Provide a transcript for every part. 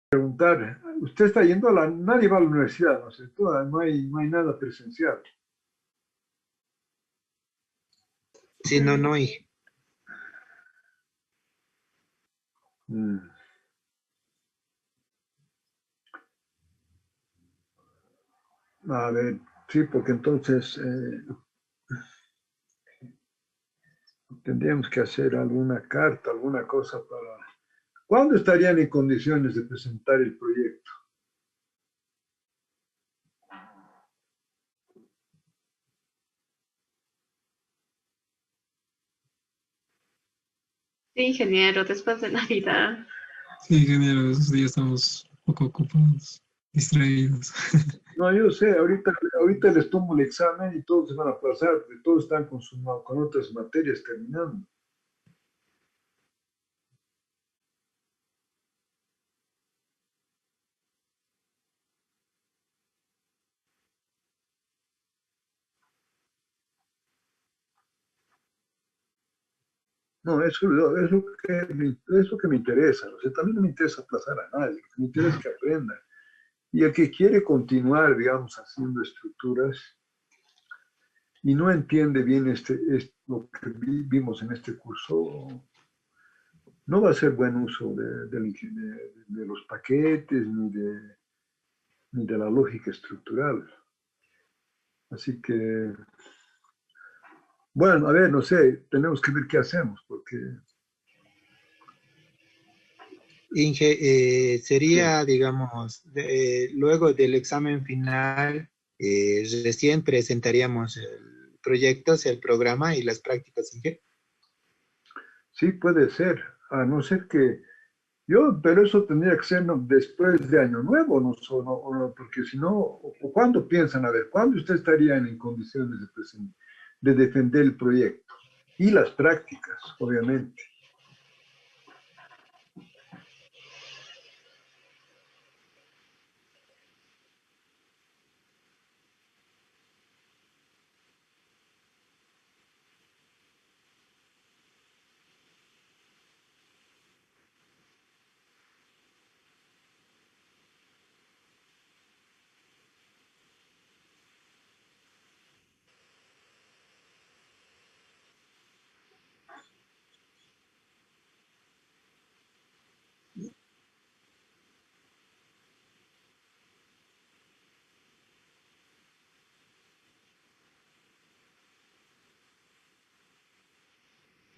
preguntar, usted está yendo a la, nadie va a la universidad, ¿no es cierto? No hay nada presencial. Sí, no, no hay. Mm. A ver, sí, porque entonces tendríamos que hacer alguna carta, alguna cosa para... ¿Cuándo estarían en condiciones de presentar el proyecto? Sí, ingeniero, después de Navidad. Sí, ingeniero, esos días estamos un poco ocupados, distraídos. No, yo sé, ahorita les tomo el examen y todos se van a pasar, porque todos están con otras materias terminando. No, eso que me interesa. O sea, también no me interesa aplazar a nadie, lo que me interesa es que aprendan. Y el que quiere continuar, digamos, haciendo estructuras y no entiende bien lo que vimos en este curso, no va a hacer buen uso de los paquetes ni de la lógica estructural. Así que, bueno, a ver, no sé, tenemos que ver qué hacemos, porque Inge, sí, sería, digamos, luego del examen final, recién presentaríamos el proyecto, o sea, el programa y las prácticas, Inge. sí puede ser, a no ser que pero eso tendría que ser después de Año Nuevo, no, porque si no, o ¿cuándo piensan? A ver, ¿cuándo usted estaría en condiciones de defender el proyecto? Y las prácticas, obviamente.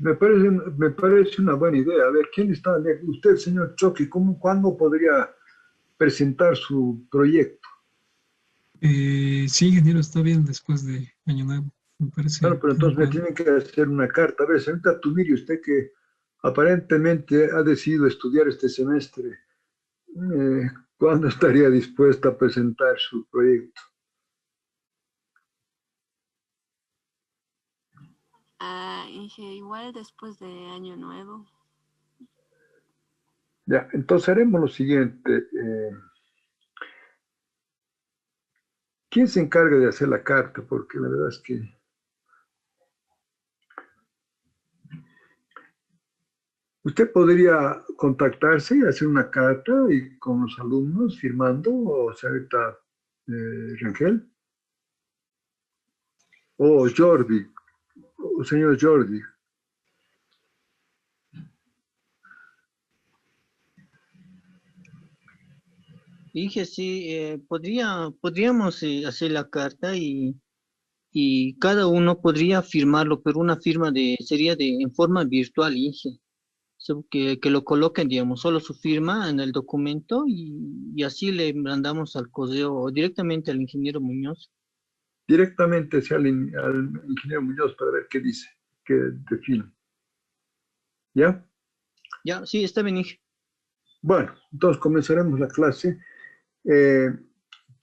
Me parece una buena idea. A ver, ¿quién está? Usted, señor Choque, ¿cuándo podría presentar su proyecto? Sí, ingeniero, está bien después de Año Nuevo. Me Bueno, parece pero entonces me adecuado. tienen que hacer una carta. A ver, señorita Tumiri, usted que aparentemente ha decidido estudiar este semestre, ¿cuándo estaría dispuesta a presentar su proyecto? Inge, igual después de Año Nuevo. Ya, entonces haremos lo siguiente. ¿Quién se encarga de hacer la carta? Porque la verdad es que usted podría contactarse y hacer una carta y con los alumnos firmando, o señorita Rangel, o Jordi, o señor Jordi. Dije, sí, podríamos hacer la carta y cada uno podría firmarlo, pero una firma sería en forma virtual, Inge. Que lo coloquen, digamos, solo su firma en el documento y así le mandamos al correo o directamente al ingeniero Muñoz. Directamente sea al ingeniero Muñoz para ver qué dice, qué define. ¿Ya? Ya, sí, está bien, Inge. Bueno, entonces comenzaremos la clase. Eh,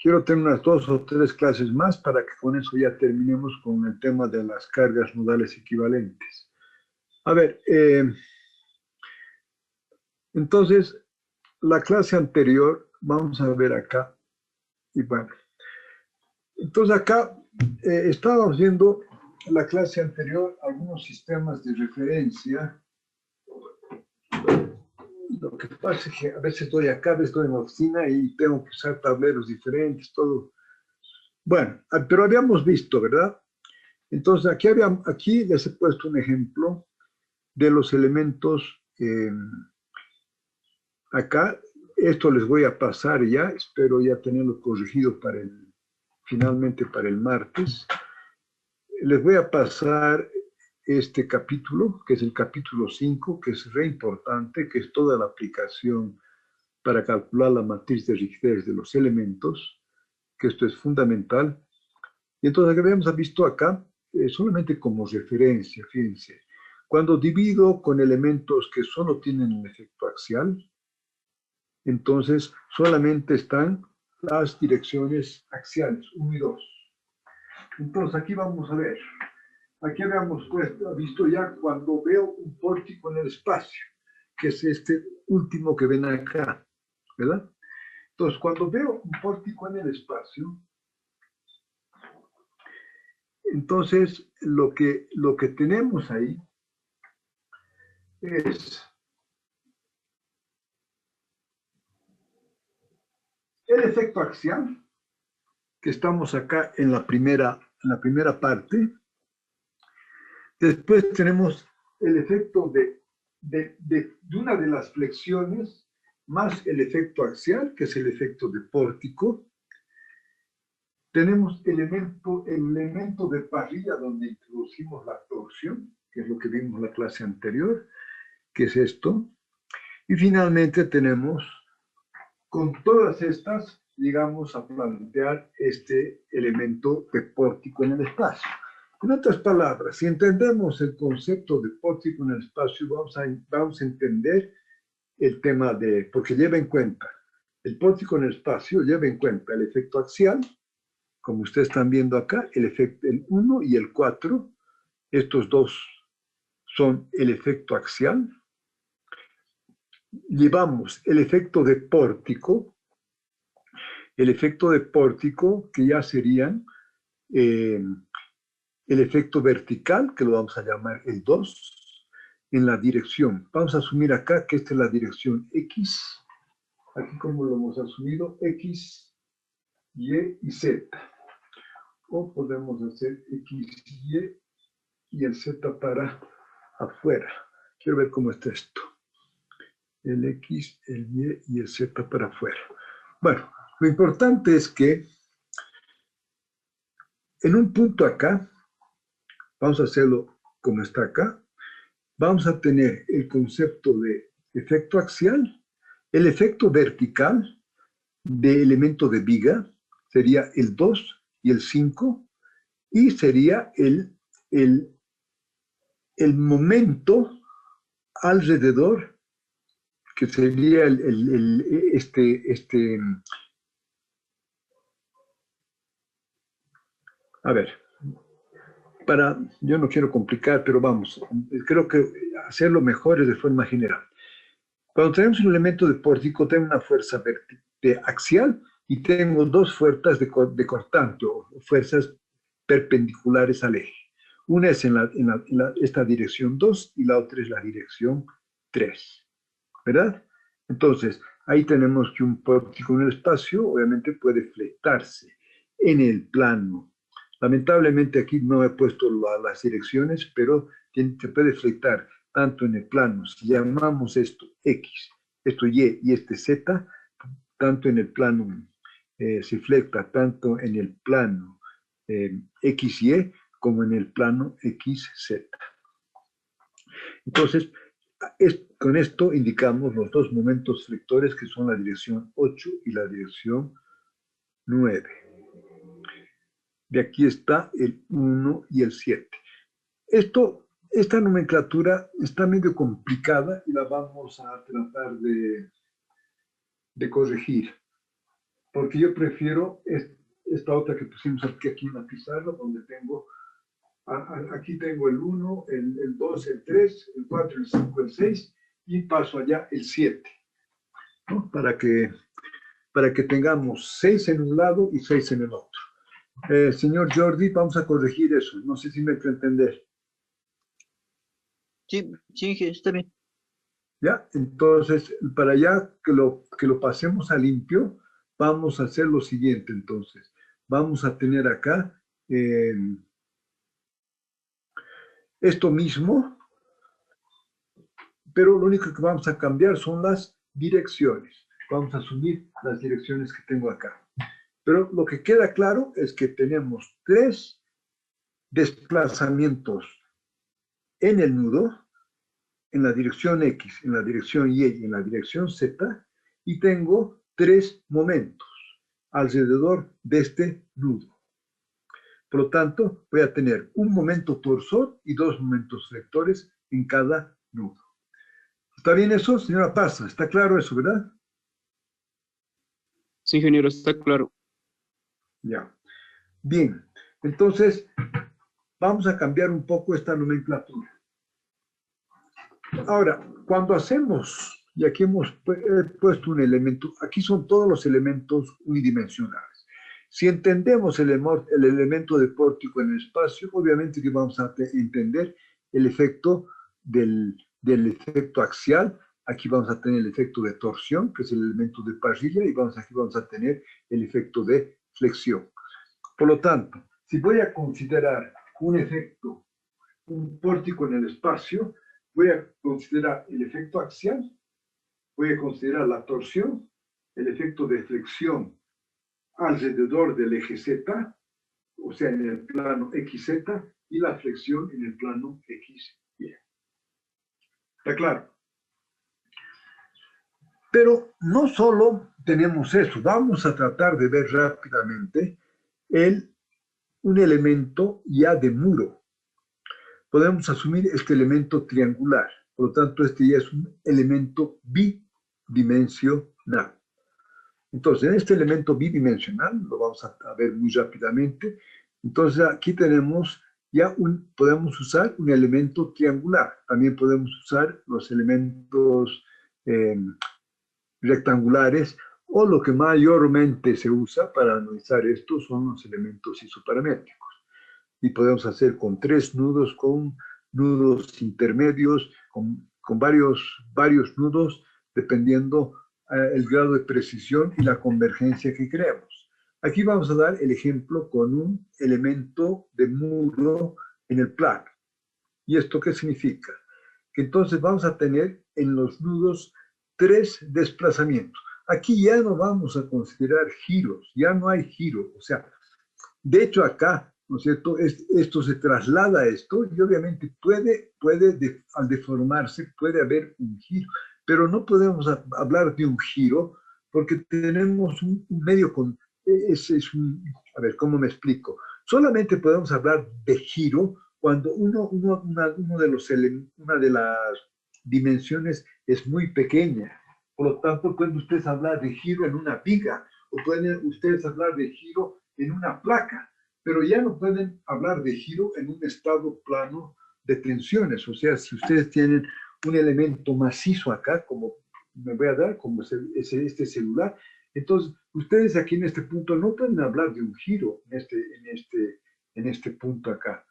Quiero tener unas 2 o 3 clases más para que con eso ya terminemos con el tema de las cargas nodales equivalentes. A ver, entonces, la clase anterior, vamos a ver acá, y bueno, entonces acá estábamos viendo la clase anterior algunos sistemas de referencia Lo que pasa es que a veces estoy acá, a veces estoy en la oficina y tengo que usar tableros diferentes, todo. Bueno, pero habíamos visto, ¿verdad? Entonces, aquí les he puesto un ejemplo de los elementos. Acá, esto les voy a pasar ya, espero ya tenerlo corregido finalmente para el martes. Les voy a pasar este capítulo, que es el capítulo 5, que es re importante, que es toda la aplicación para calcular la matriz de rigidez de los elementos, que esto es fundamental. Y entonces, lo que habíamos visto acá, solamente como referencia, fíjense, cuando divido con elementos que solo tienen un efecto axial, entonces solamente están las direcciones axiales, 1 y 2. Entonces, aquí vamos a ver. Aquí habíamos visto ya cuando veo un pórtico en el espacio, que es este último que ven acá, ¿verdad? Entonces, cuando veo un pórtico en el espacio, entonces lo que tenemos ahí es el efecto axial, que estamos acá en la primera parte. Después tenemos el efecto de una de las flexiones, más el efecto axial, que es el efecto de pórtico. Tenemos el elemento de parrilla, donde introducimos la torsión, que es lo que vimos en la clase anterior, que es esto. Y finalmente tenemos, con todas estas, llegamos a plantear este elemento de pórtico en el espacio. En otras palabras, si entendemos el concepto de pórtico en el espacio, vamos a entender el tema porque lleva en cuenta, el pórtico en el espacio lleva en cuenta el efecto axial, como ustedes están viendo acá, el 1 y el 4, estos dos son el efecto axial. Llevamos el efecto de pórtico que ya serían el efecto vertical, que lo vamos a llamar el 2, en la dirección. Vamos a asumir acá que esta es la dirección X. Aquí como lo hemos asumido, X, Y y Z. O podemos hacer X, Y el Z para afuera. Quiero ver cómo está esto. El X, el Y y el Z para afuera. Bueno, lo importante es que en un punto acá, vamos a hacerlo como está acá, vamos a tener el concepto de efecto axial, el efecto vertical de elemento de viga, sería el 2 y el 5, y sería el momento alrededor, que sería a ver, yo no quiero complicar, pero vamos, creo que hacerlo mejor es de forma general. Cuando tenemos un elemento de pórtico, tengo una fuerza axial y tengo dos fuerzas de cortante, o fuerzas perpendiculares al eje. Una es en esta dirección 2 y la otra es la dirección 3, ¿verdad? Entonces, ahí tenemos que un pórtico en el espacio obviamente puede fletarse en el plano. Lamentablemente aquí no he puesto las direcciones, pero se puede fletar tanto en el plano, si llamamos esto X, esto Y y este Z, tanto en el plano, se flecta tanto en el plano XY como en el plano XZ. Entonces, con esto indicamos los dos momentos flectores, que son la dirección 8 y la dirección 9. De aquí está el 1 y el 7. Esta nomenclatura está medio complicada y la vamos a tratar de corregir, porque yo prefiero esta otra que pusimos aquí en la pizarra, donde aquí tengo el 1, el 2, el 3, el 4, el 5, el 6, y paso allá el 7, ¿no? Para que tengamos 6 en un lado y 6 en el otro. Señor Jordi, vamos a corregir eso. No sé si me puede entender. Sí, está bien. ¿Ya? Entonces, para ya que lo pasemos a limpio, vamos a hacer lo siguiente, entonces. Vamos a tener acá esto mismo, pero lo único que vamos a cambiar son las direcciones. Vamos a asumir las direcciones que tengo acá. Pero lo que queda claro es que tenemos 3 desplazamientos en el nudo, en la dirección X, en la dirección Y y en la dirección Z, y tengo 3 momentos alrededor de este nudo. Por lo tanto, voy a tener un momento torsor y 2 momentos vectores en cada nudo. ¿Está bien eso, señora Parza? ¿Está claro eso, verdad? Sí, ingeniero, está claro. Ya. Bien, entonces vamos a cambiar un poco esta nomenclatura. Ahora, cuando hacemos, y aquí hemos puesto un elemento, aquí son todos los elementos unidimensionales. Si entendemos el elemento de pórtico en el espacio, obviamente que vamos a entender el efecto del efecto axial. Aquí vamos a tener el efecto de torsión, que es el elemento de parrilla, y aquí vamos a tener el efecto de flexión. Por lo tanto, si voy a considerar un efecto, un pórtico en el espacio, voy a considerar el efecto axial, voy a considerar la torsión, el efecto de flexión alrededor del eje Z, o sea, en el plano XZ, y la flexión en el plano XY. ¿Está claro? Pero no solo tenemos eso, vamos a tratar de ver rápidamente un elemento ya de muro. Podemos asumir este elemento triangular, por lo tanto este ya es un elemento bidimensional. Entonces, en este elemento bidimensional, lo vamos a ver muy rápidamente, entonces aquí tenemos podemos usar un elemento triangular, también podemos usar los elementos rectangulares, o lo que mayormente se usa para analizar esto son los elementos isoparamétricos. Y podemos hacer con 3 nudos, con nudos intermedios, con varios nudos, dependiendo el grado de precisión y la convergencia que creemos. Aquí vamos a dar el ejemplo con un elemento de muro en el plano. ¿Y esto qué significa? Que entonces vamos a tener en los nudos 3 desplazamientos. Aquí ya no vamos a considerar giros, ya no hay giro. O sea, de hecho acá, ¿no es cierto? Esto se traslada a esto y obviamente al deformarse puede haber un giro, pero no podemos hablar de un giro porque tenemos un medio con... a ver, ¿cómo me explico? Solamente podemos hablar de giro cuando una de las dimensiones es muy pequeña. Por lo tanto, pueden ustedes hablar de giro en una viga o pueden ustedes hablar de giro en una placa, pero ya no pueden hablar de giro en un estado plano de tensiones. O sea, si ustedes tienen un elemento macizo acá, como me voy a dar, como este celular, entonces ustedes aquí en este punto no pueden hablar de un giro en este punto acá.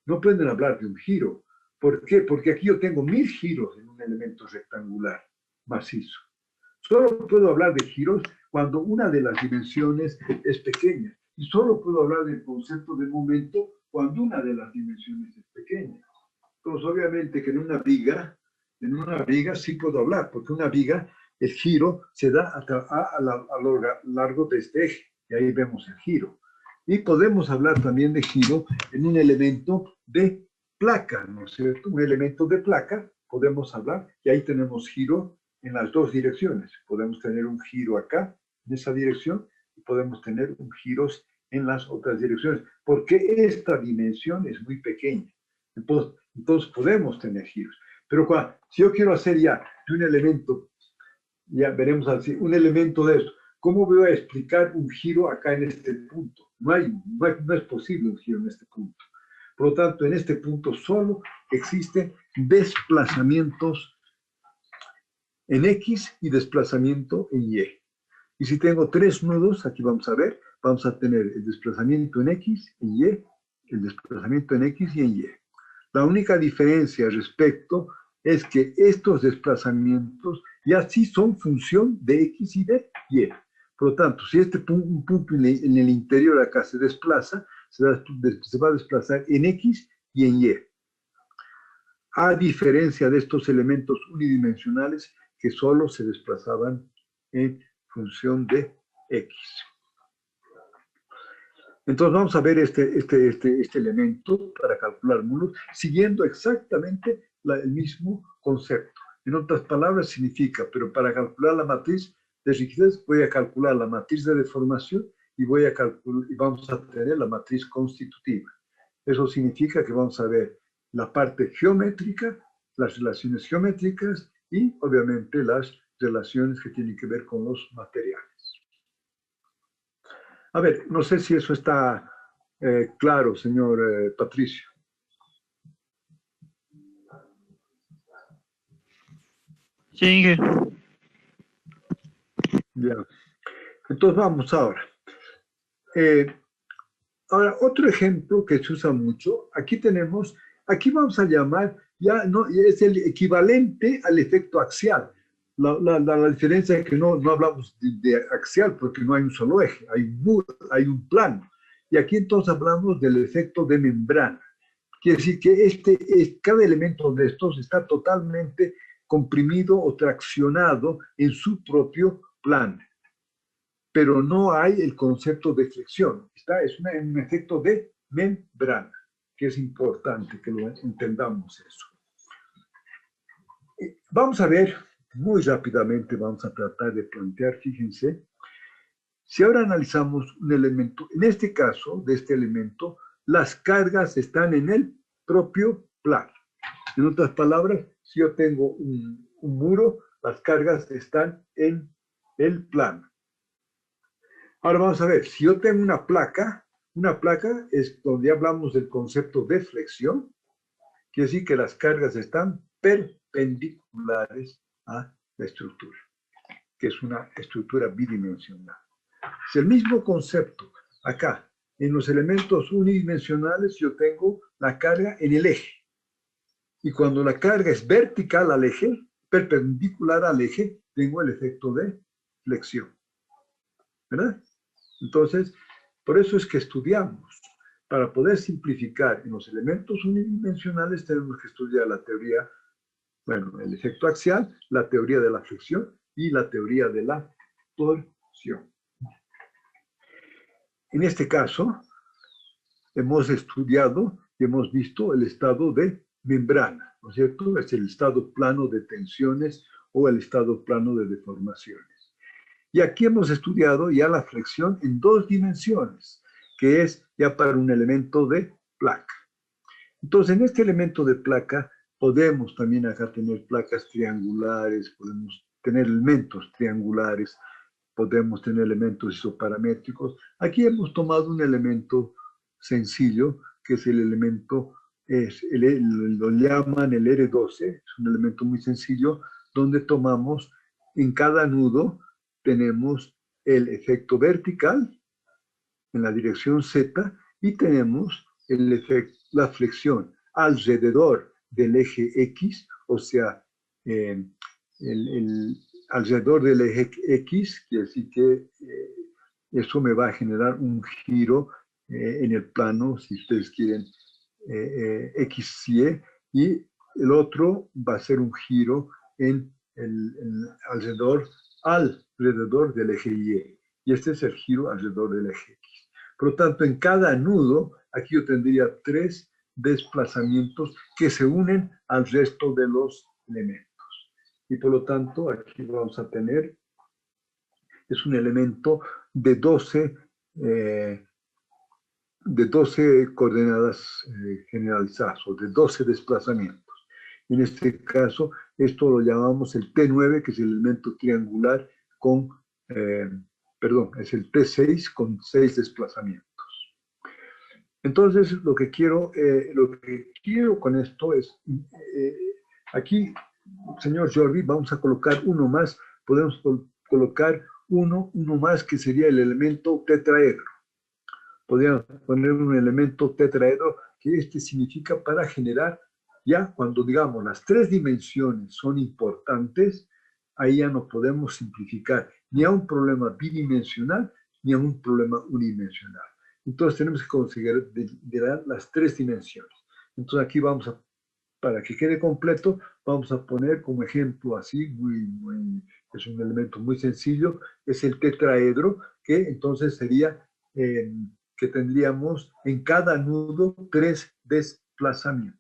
No pueden hablar de un giro. ¿Por qué? Porque aquí yo tengo 1000 giros en un elemento rectangular macizo. Solo puedo hablar de giros cuando una de las dimensiones es pequeña. Y solo puedo hablar del concepto de momento cuando una de las dimensiones es pequeña. Entonces, obviamente que en una viga sí puedo hablar, porque una viga, el giro se da a lo largo de este eje. Y ahí vemos el giro. Y podemos hablar también de giro en un elemento de placa, ¿no es cierto? Un elemento de placa, podemos hablar, y ahí tenemos giro en las 2 direcciones. Podemos tener un giro acá, en esa dirección, y podemos tener giros en las otras direcciones, porque esta dimensión es muy pequeña. Entonces podemos tener giros. Pero si yo quiero hacer ya de un elemento, ya veremos así, un elemento de esto, ¿cómo voy a explicar un giro acá en este punto? No es posible un giro en este punto. Por lo tanto, en este punto solo existen desplazamientos en X y desplazamiento en Y. Y si tengo 3 nudos, aquí vamos a ver, vamos a tener el desplazamiento en X y Y, el desplazamiento en X y en Y. La única diferencia respecto es que estos desplazamientos ya sí son función de X y de Y. Por lo tanto, si un punto en el interior acá se desplaza, se va a desplazar en X y en Y. A diferencia de estos elementos unidimensionales que solo se desplazaban en función de X. Entonces vamos a ver este elemento para calcular módulos, siguiendo exactamente el mismo concepto. En otras palabras, significa, pero para calcular la matriz de rigidez, voy a calcular la matriz de deformación y vamos a tener la matriz constitutiva. Eso significa que vamos a ver la parte geométrica, las relaciones geométricas y, obviamente, las relaciones que tienen que ver con los materiales. A ver, no sé si eso está claro, señor Patricio. Sí, Inge. Ya. Entonces vamos ahora. Ahora, otro ejemplo que se usa mucho, aquí vamos a llamar, ya no, es el equivalente al efecto axial. La diferencia es que no hablamos de axial porque no hay un solo eje, hay un plano. Y aquí entonces hablamos del efecto de membrana. Quiere decir que cada elemento de estos está totalmente comprimido o traccionado en su propio plano. Pero no hay el concepto de flexión. Es un efecto de membrana, que es importante que lo entendamos eso. Vamos a ver, muy rápidamente vamos a tratar de plantear, fíjense, si ahora analizamos un elemento, en este caso, de este elemento, las cargas están en el propio plano. En otras palabras, si yo tengo un muro, las cargas están en el plano. Ahora vamos a ver, si yo tengo una placa es donde hablamos del concepto de flexión, quiere decir que las cargas están perpendiculares a la estructura, que es una estructura bidimensional. Es el mismo concepto. Acá, en los elementos unidimensionales, yo tengo la carga en el eje. Y cuando la carga es vertical al eje, perpendicular al eje, tengo el efecto de flexión. ¿Verdad? Entonces, por eso es que estudiamos. Para poder simplificar en los elementos unidimensionales, tenemos que estudiar la teoría, bueno, el efecto axial, la teoría de la flexión y la teoría de la torsión. En este caso, hemos estudiado y hemos visto el estado de membrana, ¿no es cierto? Es el estado plano de tensiones o el estado plano de deformaciones. Y aquí hemos estudiado ya la flexión en 2 dimensiones, que es ya para un elemento de placa. Entonces, en este elemento de placa, podemos también acá tener placas triangulares, podemos tener elementos triangulares, podemos tener elementos isoparamétricos. Aquí hemos tomado un elemento sencillo, que es el elemento, lo llaman el R12, es un elemento muy sencillo, donde tomamos en cada nudo, tenemos el efecto vertical en la dirección Z y tenemos la flexión alrededor del eje X, o sea, alrededor del eje X, quiere decir que eso me va a generar un giro en el plano, si ustedes quieren, X, Y el otro va a ser un giro alrededor del eje Y. Y este es el giro alrededor del eje X. Por lo tanto, en cada nudo, aquí yo tendría 3 desplazamientos que se unen al resto de los elementos. Y por lo tanto, aquí vamos a tener, es un elemento de 12 coordenadas generalizadas, o de 12 desplazamientos. En este caso, esto lo llamamos el T9, que es el elemento triangular con, es el T6 con 6 desplazamientos. Entonces, lo que quiero con esto es, aquí, señor Jordi, vamos a colocar uno más, podemos colocar uno más que sería el elemento tetraedro. Podríamos poner un elemento tetraedro que significa para generar ya cuando digamos las tres dimensiones son importantes, ahí ya no podemos simplificar ni a un problema bidimensional ni a un problema unidimensional. Entonces tenemos que considerar las tres dimensiones. Entonces aquí vamos a, para que quede completo, vamos a poner como ejemplo así, es un elemento muy sencillo, es el tetraedro, que entonces sería que tendríamos en cada nudo 3 desplazamientos.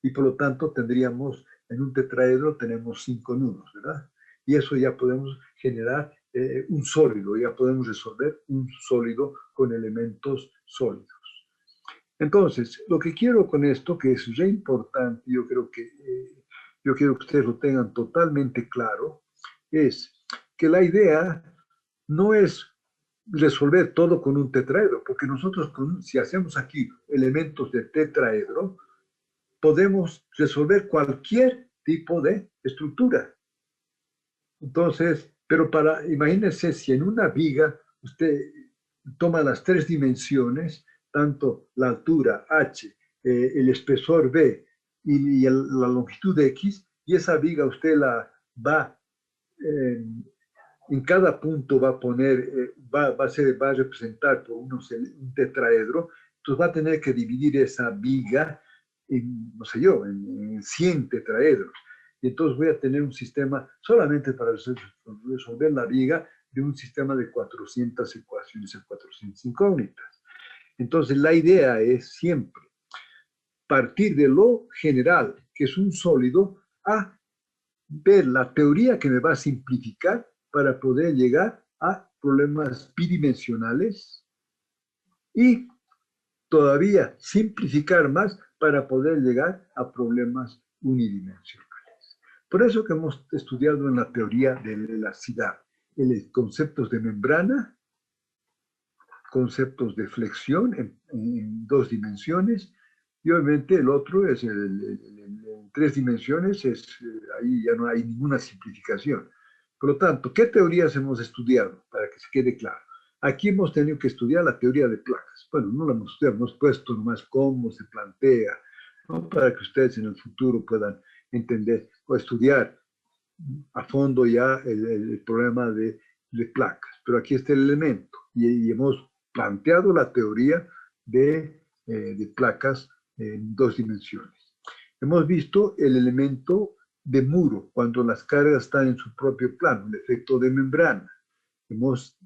Y por lo tanto tendríamos, en un tetraedro tenemos 5 nudos, ¿verdad? Y eso ya podemos generar un sólido, ya podemos resolver un sólido con elementos sólidos. Entonces, lo que quiero con esto, que es re importante, yo quiero que ustedes lo tengan totalmente claro, es que la idea no es resolver todo con un tetraedro, porque nosotros, si hacemos aquí elementos de tetraedro, podemos resolver cualquier tipo de estructura. Entonces, pero imagínense si en una viga usted toma las tres dimensiones, tanto la altura h, el espesor b y la longitud x, y esa viga usted la va, en cada punto va a poner, va a representar por un tetraedro, entonces va a tener que dividir esa viga en, no sé yo, en 100 tetraedros. Y entonces voy a tener un sistema solamente para resolver la viga de un sistema de 400 ecuaciones en 400 incógnitas. Entonces la idea es siempre partir de lo general, que es un sólido, a ver la teoría que me va a simplificar para poder llegar a problemas bidimensionales y todavía simplificar más para poder llegar a problemas unidimensionales. Por eso que hemos estudiado en la teoría de la elasticidad conceptos de membrana, conceptos de flexión en 2 dimensiones, y obviamente el otro es en 3 dimensiones, ahí ya no hay ninguna simplificación. Por lo tanto, ¿qué teorías hemos estudiado? Para que se quede claro. Aquí hemos tenido que estudiar la teoría de placas. Bueno, no la hemos estudiado, hemos puesto nomás cómo se plantea, ¿no? Para que ustedes en el futuro puedan entender o estudiar a fondo ya el problema de placas. Pero aquí está el elemento y hemos planteado la teoría de placas en 2 dimensiones. Hemos visto el elemento de muro, cuando las cargas están en su propio plano, el efecto de membrana. Hemos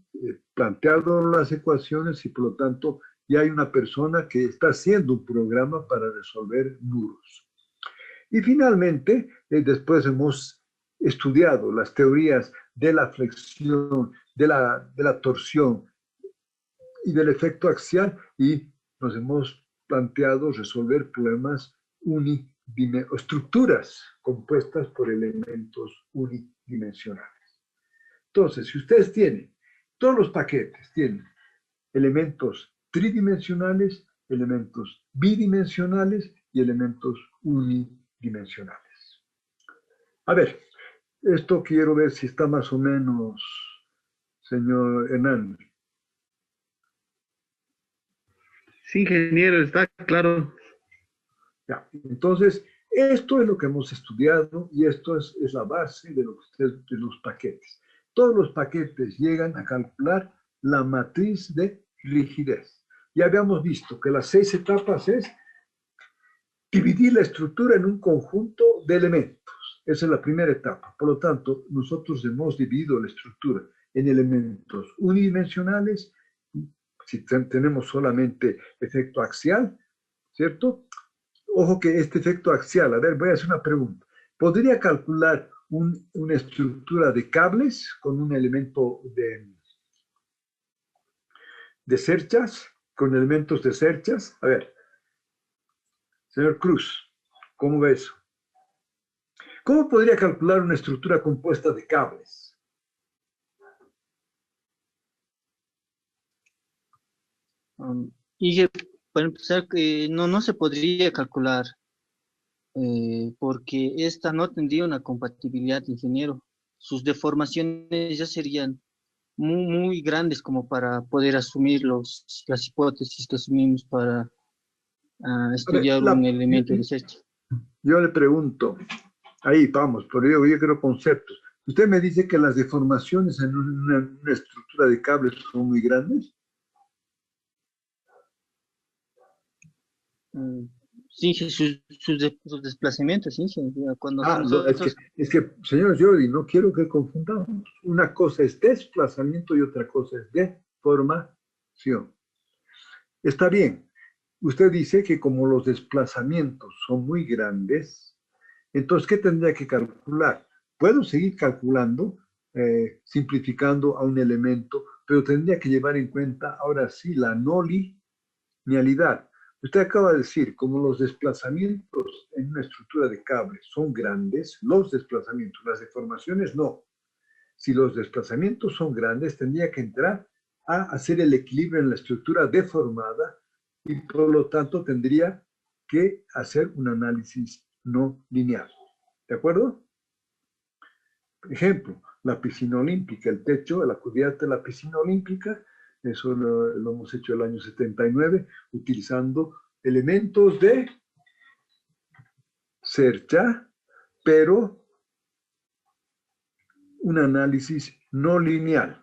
planteado las ecuaciones y por lo tanto ya hay una persona que está haciendo un programa para resolver muros. Y finalmente, después hemos estudiado las teorías de la flexión, de la torsión y del efecto axial y nos hemos planteado resolver problemas estructuras compuestas por elementos unidimensionales. Entonces, si ustedes tienen, todos los paquetes tienen elementos tridimensionales, elementos bidimensionales y elementos unidimensionales. A ver, esto quiero ver si está más o menos, señor Hernán. Sí, ingeniero, está claro. Ya, entonces, esto es lo que hemos estudiado y esto es la base de los paquetes. Todos los paquetes llegan a calcular la matriz de rigidez. Ya habíamos visto que las 6 etapas es dividir la estructura en un conjunto de elementos. Esa es la primera etapa. Por lo tanto, nosotros hemos dividido la estructura en elementos unidimensionales. Si tenemos solamente efecto axial, ¿cierto? Ojo que este efecto axial, a ver, voy a hacer una pregunta. ¿Podría calcular una estructura de cables con un elemento de cerchas, con elementos de cerchas? A ver, señor Cruz, ¿cómo ve eso? ¿Cómo podría calcular una estructura compuesta de cables? Y para empezar, no se podría calcular porque esta no tendría una compatibilidad, ingeniero. Sus deformaciones ya serían muy grandes como para poder asumir las hipótesis que asumimos para estudiar un elemento de cercha. Yo le pregunto, ahí vamos, pero yo quiero conceptos. Usted me dice que las deformaciones en una estructura de cables son muy grandes. Sí, sus desplazamientos, sí, cuando es que, señor Jordi, no quiero que confundamos. Una cosa es desplazamiento y otra cosa es deformación. Está bien. Usted dice que como los desplazamientos son muy grandes, entonces, ¿qué tendría que calcular? Puedo seguir calculando, simplificando a un elemento, pero tendría que llevar en cuenta, ahora sí, la no linealidad. Usted acaba de decir, como los desplazamientos en una estructura de cable son grandes, los desplazamientos, las deformaciones no. Si los desplazamientos son grandes, tendría que entrar a hacer el equilibrio en la estructura deformada y por lo tanto tendría que hacer un análisis no lineal. ¿De acuerdo? Ejemplo, la piscina olímpica, el techo, la cubierta de la piscina olímpica, eso lo hemos hecho el año 79, utilizando elementos de cercha, pero un análisis no lineal,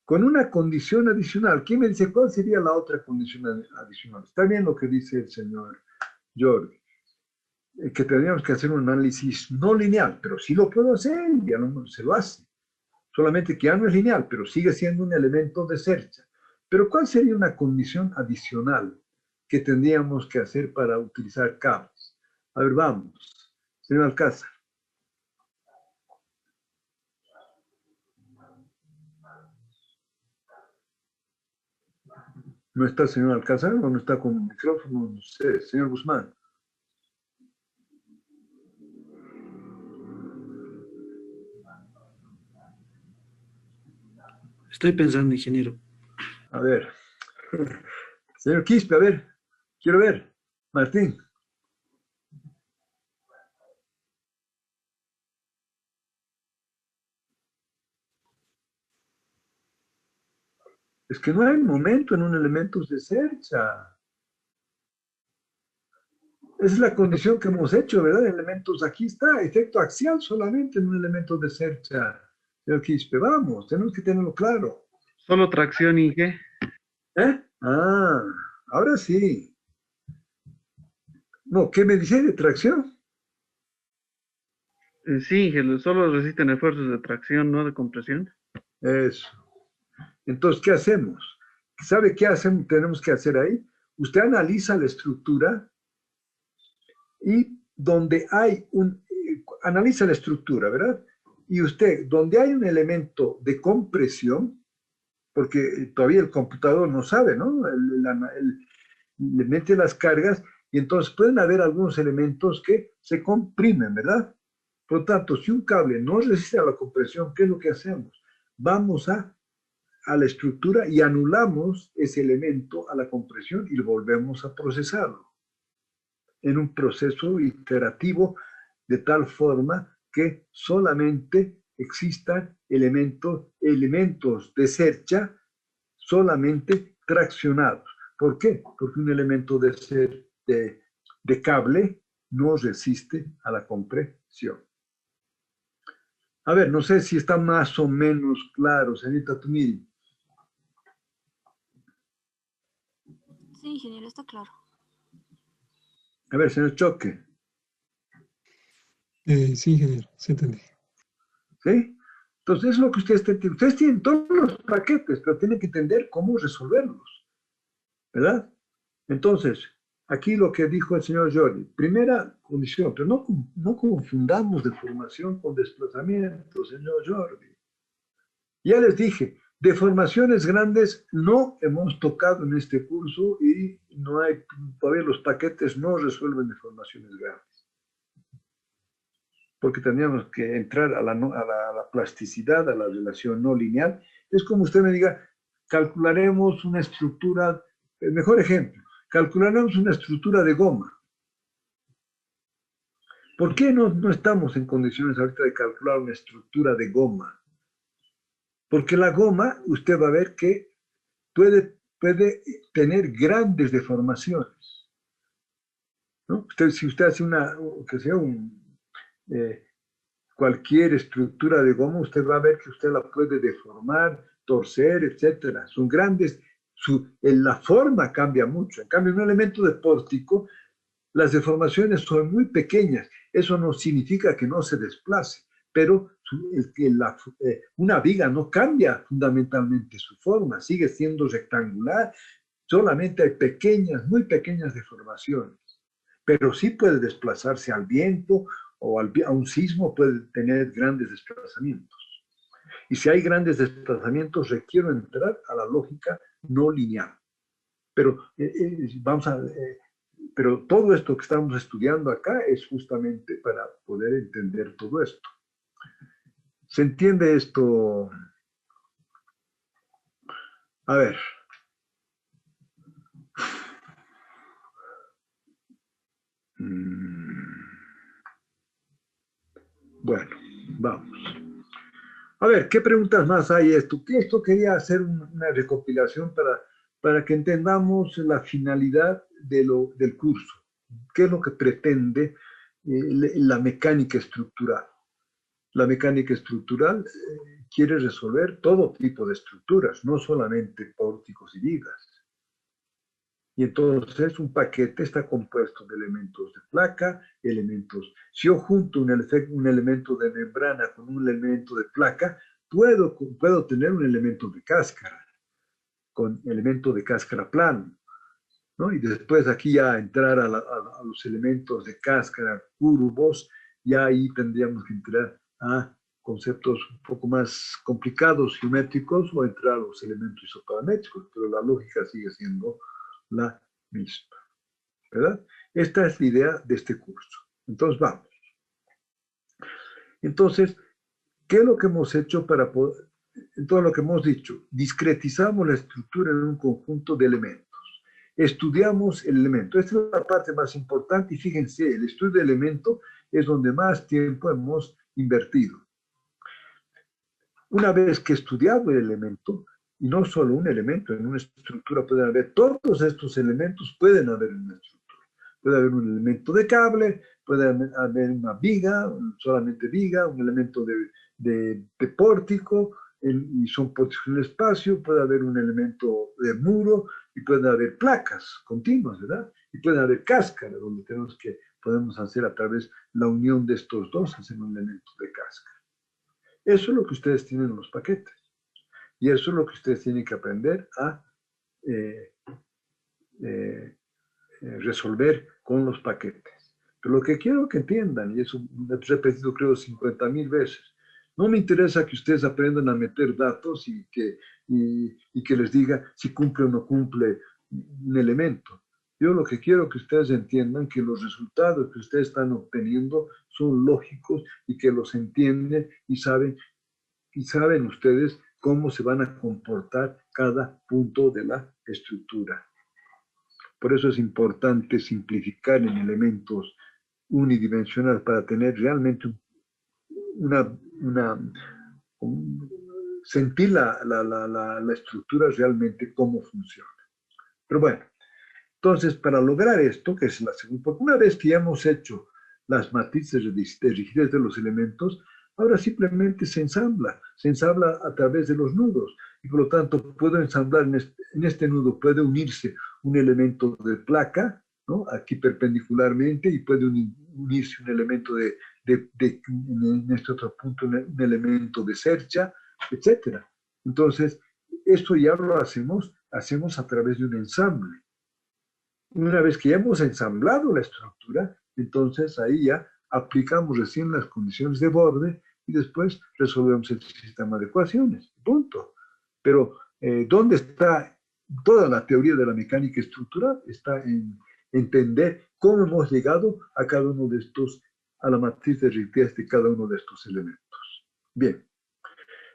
con una condición adicional. ¿Quién me dice cuál sería la otra condición adicional? Está bien lo que dice el señor Jordi, que tendríamos que hacer un análisis no lineal, pero sí lo puedo hacer, ya no se lo hace. Solamente que ya no es lineal, pero sigue siendo un elemento de cercha. Pero ¿cuál sería una condición adicional que tendríamos que hacer para utilizar cables? A ver, vamos. Señor Alcázar. ¿No está el señor Alcázar o no está con el micrófono? No sé. Señor Guzmán. Estoy pensando, ingeniero. A ver. Señor Quispe, a ver. Quiero ver. Martín. Es que no hay momento en un elemento de cercha. Esa es la condición que hemos hecho, ¿verdad? Elementos, aquí está, efecto axial solamente en un elemento de cercha. Señor Quispe, vamos, tenemos que tenerlo claro. Solo tracción, Inge. ¿Eh? Ah, ahora sí. No, ¿qué me dice de tracción? Sí, Inge, solo resisten esfuerzos de tracción, no de compresión. Eso. Entonces, ¿qué hacemos? ¿Sabe qué tenemos que hacer ahí? Usted analiza la estructura y donde hay analiza la estructura, ¿verdad? Y usted, donde hay un elemento de compresión, porque todavía el computador no sabe, ¿no? Le mete las cargas y entonces pueden haber algunos elementos que se comprimen, ¿verdad? Por lo tanto, si un cable no resiste a la compresión, ¿qué es lo que hacemos? Vamos a la estructura y anulamos ese elemento a la compresión y volvemos a procesarlo en un proceso iterativo de tal forma que solamente existan elementos de cercha solamente traccionados. ¿Por qué? Porque un elemento de cable no resiste a la compresión. A ver, no sé si está más o menos claro, señorita Tumil. Sí, ingeniero, está claro. A ver, señor Choque. Sí, ingeniero, sí entendí. ¿Sí? Entonces, es lo que ustedes tienen todos los paquetes, pero tienen que entender cómo resolverlos, ¿verdad? Entonces, aquí lo que dijo el señor Jordi, primera condición, pero no confundamos deformación con desplazamiento, señor Jordi. Ya les dije, deformaciones grandes no hemos tocado en este curso y no hay, todavía los paquetes no resuelven deformaciones grandes. Porque tendríamos que entrar a la plasticidad, a la relación no lineal. Es como usted me diga, calcularemos una estructura, el mejor ejemplo, calcularemos una estructura de goma. ¿Por qué no estamos en condiciones ahorita de calcular una estructura de goma? Porque la goma, usted va a ver que puede tener grandes deformaciones. ¿no? Si usted hace cualquier estructura de goma, usted va a ver que usted la puede deformar, torcer, etcétera. Son grandes, la forma cambia mucho. En cambio, un elemento de pórtico, las deformaciones son muy pequeñas. Eso no significa que no se desplace, pero una viga no cambia fundamentalmente su forma, sigue siendo rectangular, solamente hay pequeñas, muy pequeñas deformaciones, pero sí puede desplazarse al viento o a un sismo, puede tener grandes desplazamientos. Y si hay grandes desplazamientos, requiero entrar a la lógica no lineal. Pero pero todo esto que estamos estudiando acá es justamente para poder entender todo esto. ¿Se entiende esto? A ver. Bueno, vamos. A ver, ¿qué preguntas más hay esto? Esto quería hacer una recopilación para que entendamos la finalidad del curso. ¿Qué es lo que pretende la mecánica estructural? La mecánica estructural quiere resolver todo tipo de estructuras, no solamente pórticos y vigas. Y entonces un paquete está compuesto de elementos de placa, elementos. Si yo junto un elemento de membrana con un elemento de placa, puedo tener un elemento de cáscara, con elemento de cáscara plano, ¿no? Y después aquí ya entrar a los elementos de cáscara curvos, ya ahí tendríamos que entrar a conceptos un poco más complicados, geométricos, o entrar a los elementos isoparamétricos, pero la lógica sigue siendo la misma, ¿verdad? Esta es la idea de este curso. Entonces, vamos. Entonces, ¿qué es lo que hemos hecho para poder, en todo lo que hemos dicho? Discretizamos la estructura en un conjunto de elementos. Estudiamos el elemento. Esta es la parte más importante y fíjense, el estudio del elemento es donde más tiempo hemos invertido. Una vez que he estudiado el elemento, y no solo un elemento, en una estructura pueden haber todos estos elementos, pueden haber en una estructura. Puede haber un elemento de cable, puede haber una viga, solamente viga, un elemento de pórtico, y son pórticos en el espacio, puede haber un elemento de muro, y pueden haber placas continuas, ¿verdad? Y puede haber cáscara, donde podemos hacer a través la unión de estos dos, hacer un elemento de cáscara. Eso es lo que ustedes tienen en los paquetes. Y eso es lo que ustedes tienen que aprender a resolver con los paquetes. Pero lo que quiero que entiendan, y eso lo he repetido creo 50,000 veces, no me interesa que ustedes aprendan a meter datos y que les diga si cumple o no cumple un elemento. Yo lo que quiero que ustedes entiendan que los resultados que ustedes están obteniendo son lógicos y que los entienden y saben ustedes cómo se van a comportar cada punto de la estructura. Por eso es importante simplificar en elementos unidimensionales para tener realmente sentir la estructura realmente cómo funciona. Pero bueno, entonces para lograr esto, que es la segunda, porque una vez que ya hemos hecho las matrices de rigidez de los elementos, ahora simplemente se ensambla a través de los nudos. Y por lo tanto, puedo ensamblar en este nudo, puede unirse un elemento de placa, ¿no? Aquí perpendicularmente, y puede unirse un elemento en este otro punto, un elemento de cercha, etc. Entonces, esto ya lo hacemos a través de un ensamble. Una vez que ya hemos ensamblado la estructura, entonces ahí ya aplicamos recién las condiciones de borde y después resolvemos el sistema de ecuaciones. Punto. Pero, ¿dónde está toda la teoría de la mecánica estructural? Está en entender cómo hemos llegado a cada uno de estos, a la matriz de rigidez de cada uno de estos elementos. Bien.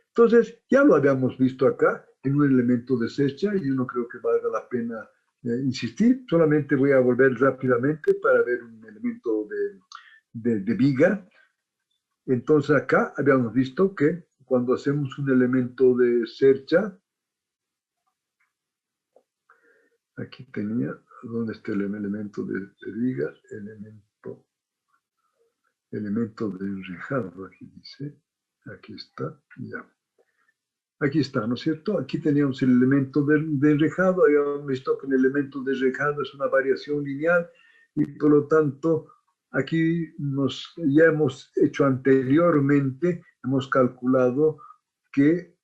Entonces, ya lo habíamos visto acá en un elemento de cercha y yo no creo que valga la pena insistir. Solamente voy a volver rápidamente para ver un elemento de viga. Entonces acá habíamos visto que cuando hacemos un elemento de cercha, aquí tenía, ¿Dónde está el elemento de vigas? Elemento de enrejado, aquí dice. Aquí está, ya. Aquí está, ¿no es cierto? Aquí teníamos el elemento de enrejado. Habíamos visto que el elemento de enrejado es una variación lineal y por lo tanto aquí ya hemos hecho anteriormente, hemos calculado que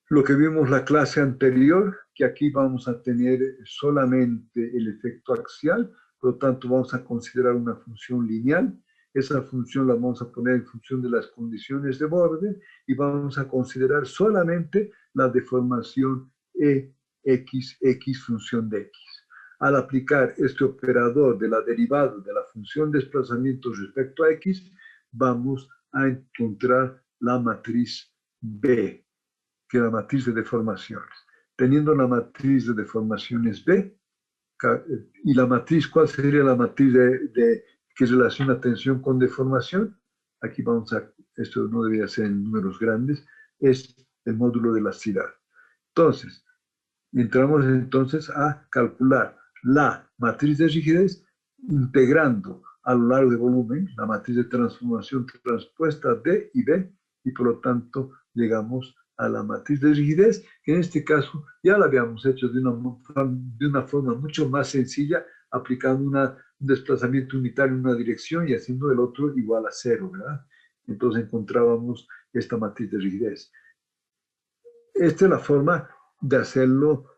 lo que vimos la clase anterior, que aquí vamos a tener solamente el efecto axial, por lo tanto vamos a considerar una función lineal. Esa función la vamos a poner en función de las condiciones de borde y vamos a considerar solamente la deformación x función de x. Al aplicar este operador de la derivada de la función de desplazamiento respecto a x, vamos a encontrar la matriz B, que es la matriz de deformaciones. Teniendo la matriz de deformaciones B, y la matriz, ¿cuál sería la matriz que relaciona tensión con deformación? Aquí vamos a, esto no debería ser en números grandes, es el módulo de elasticidad. Entonces, entramos entonces a calcular la matriz de rigidez integrando a lo largo de volumen la matriz de transformación transpuesta D y B, y por lo tanto llegamos a la matriz de rigidez, que en este caso ya la habíamos hecho de una forma mucho más sencilla, aplicando un desplazamiento unitario en una dirección y haciendo el otro igual a 0, ¿verdad? Entonces encontrábamos esta matriz de rigidez. Esta es la forma de hacerlo.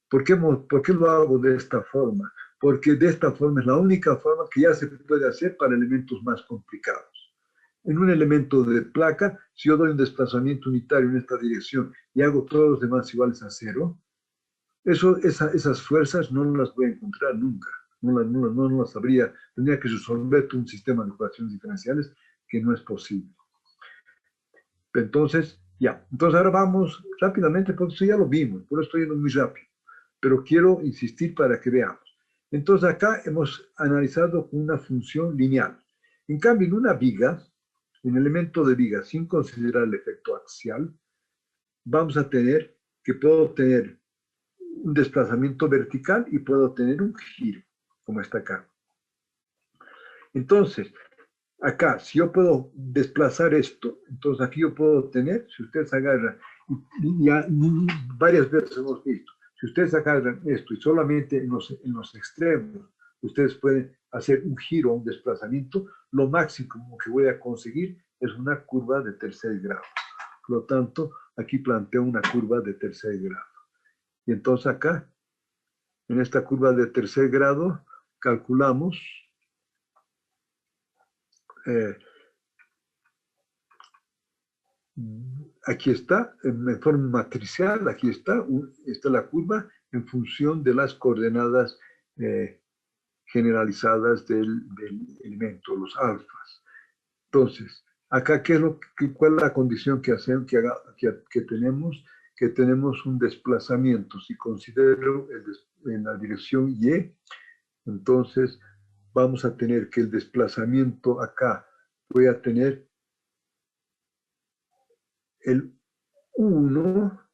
¿Por qué lo hago de esta forma? Porque de esta forma es la única forma que ya se puede hacer para elementos más complicados. En un elemento de placa, si yo doy un desplazamiento unitario en esta dirección y hago todos los demás iguales a 0, esas fuerzas no las voy a encontrar nunca. No las sabría. Tendría que resolver un sistema de ecuaciones diferenciales que no es posible. Entonces, ya. Entonces ahora vamos rápidamente, porque eso ya lo vimos, por eso estoy yendo muy rápido. Pero quiero insistir para que veamos. Entonces acá hemos analizado una función lineal. En cambio, en una viga, un elemento de viga sin considerar el efecto axial, vamos a tener que puedo tener un desplazamiento vertical y puedo tener un giro, como está acá. Entonces, acá, si yo puedo desplazar esto, entonces aquí yo puedo tener, si ustedes agarran, y ya varias veces hemos visto, si ustedes agarran esto y solamente en los extremos, ustedes pueden hacer un giro, un desplazamiento, lo máximo que voy a conseguir es una curva de tercer grado. Por lo tanto, aquí planteo una curva de tercer grado. Y entonces acá, en esta curva de tercer grado, calculamos aquí está, en forma matricial, aquí está la curva en función de las coordenadas generalizadas del elemento, los alfas. Entonces, acá, ¿cuál es la condición que tenemos? Que tenemos un desplazamiento. Si considero en la dirección Y, entonces vamos a tener que el desplazamiento acá, voy a tener el U1,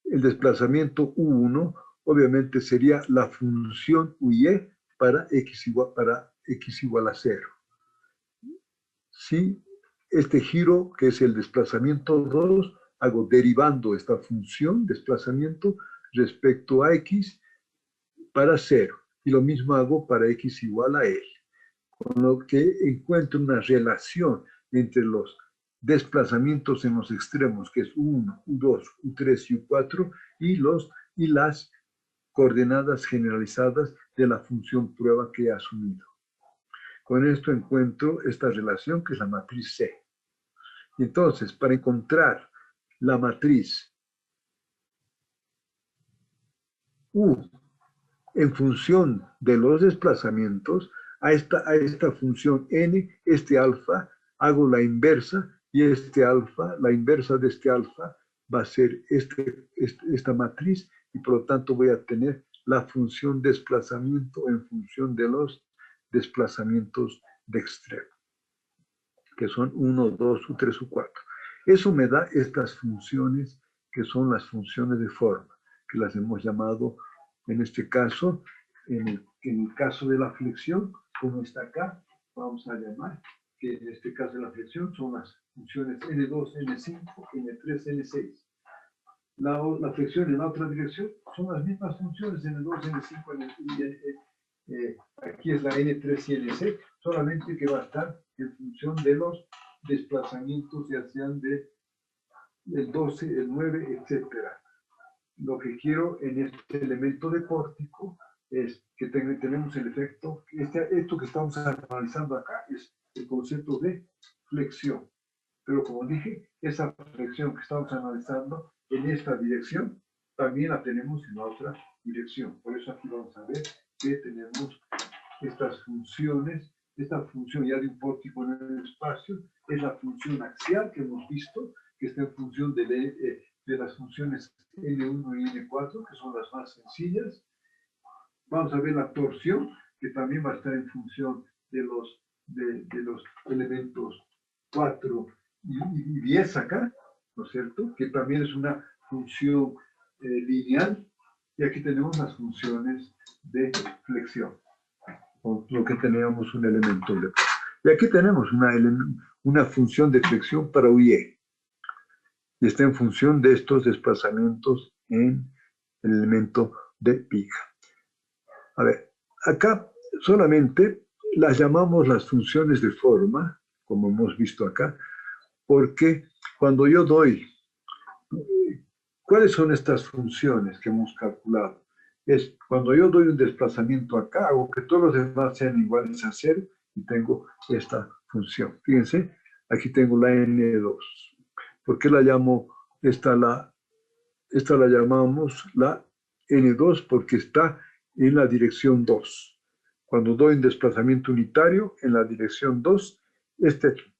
el desplazamiento U1, obviamente sería la función UY para x igual a 0. Si este giro, que es el desplazamiento 2, hago derivando esta función, desplazamiento, respecto a x para 0. Y lo mismo hago para x igual a L. Con lo que encuentro una relación entre los desplazamientos en los extremos, que es U1, U2, U3 y U4, y las coordenadas generalizadas de la función prueba que he asumido. Con esto encuentro esta relación, que es la matriz C. Entonces, para encontrar la matriz U en función de los desplazamientos, a esta función n, este alfa, hago la inversa, y este alfa, la inversa de este alfa, va a ser esta matriz, y por lo tanto voy a tener la función desplazamiento en función de los desplazamientos de extremo, que son 1, 2, U3, U4. Eso me da estas funciones, que son las funciones de forma, que las hemos llamado En este caso, en el caso de la flexión, como está acá, vamos a llamar que en este caso de la flexión son las funciones N2, N5, N3, N6. La flexión en la otra dirección son las mismas funciones N2, N5, aquí es la N3 y N6, solamente que va a estar en función de los desplazamientos, ya sean del 12, el 9, etcétera. Lo que quiero en este elemento de pórtico es que tenemos el efecto, esto que estamos analizando acá es el concepto de flexión. Pero como dije, esa flexión que estamos analizando en esta dirección, también la tenemos en la otra dirección. Por eso aquí vamos a ver que tenemos estas funciones. Esta función ya de un pórtico en el espacio es la función axial que hemos visto, que está en función de las funciones N1 y N4, que son las más sencillas. Vamos a ver la torsión, que también va a estar en función de los elementos 4 y 10 acá, ¿no es cierto? Que también es una función lineal. Y aquí tenemos las funciones de flexión, o lo que teníamos un elemento de. Y aquí tenemos una función de flexión para UY. Y está en función de estos desplazamientos en el elemento de viga. A ver, acá solamente las llamamos las funciones de forma, como hemos visto acá, porque cuando yo doy, ¿cuáles son estas funciones que hemos calculado? Es cuando yo doy un desplazamiento acá, hago que todos los demás sean iguales a 0 y tengo esta función. Fíjense, aquí tengo la N2. ¿Por qué la llamo? Esta la llamamos la N2 porque está en la dirección 2. Cuando doy un desplazamiento unitario en la dirección 2,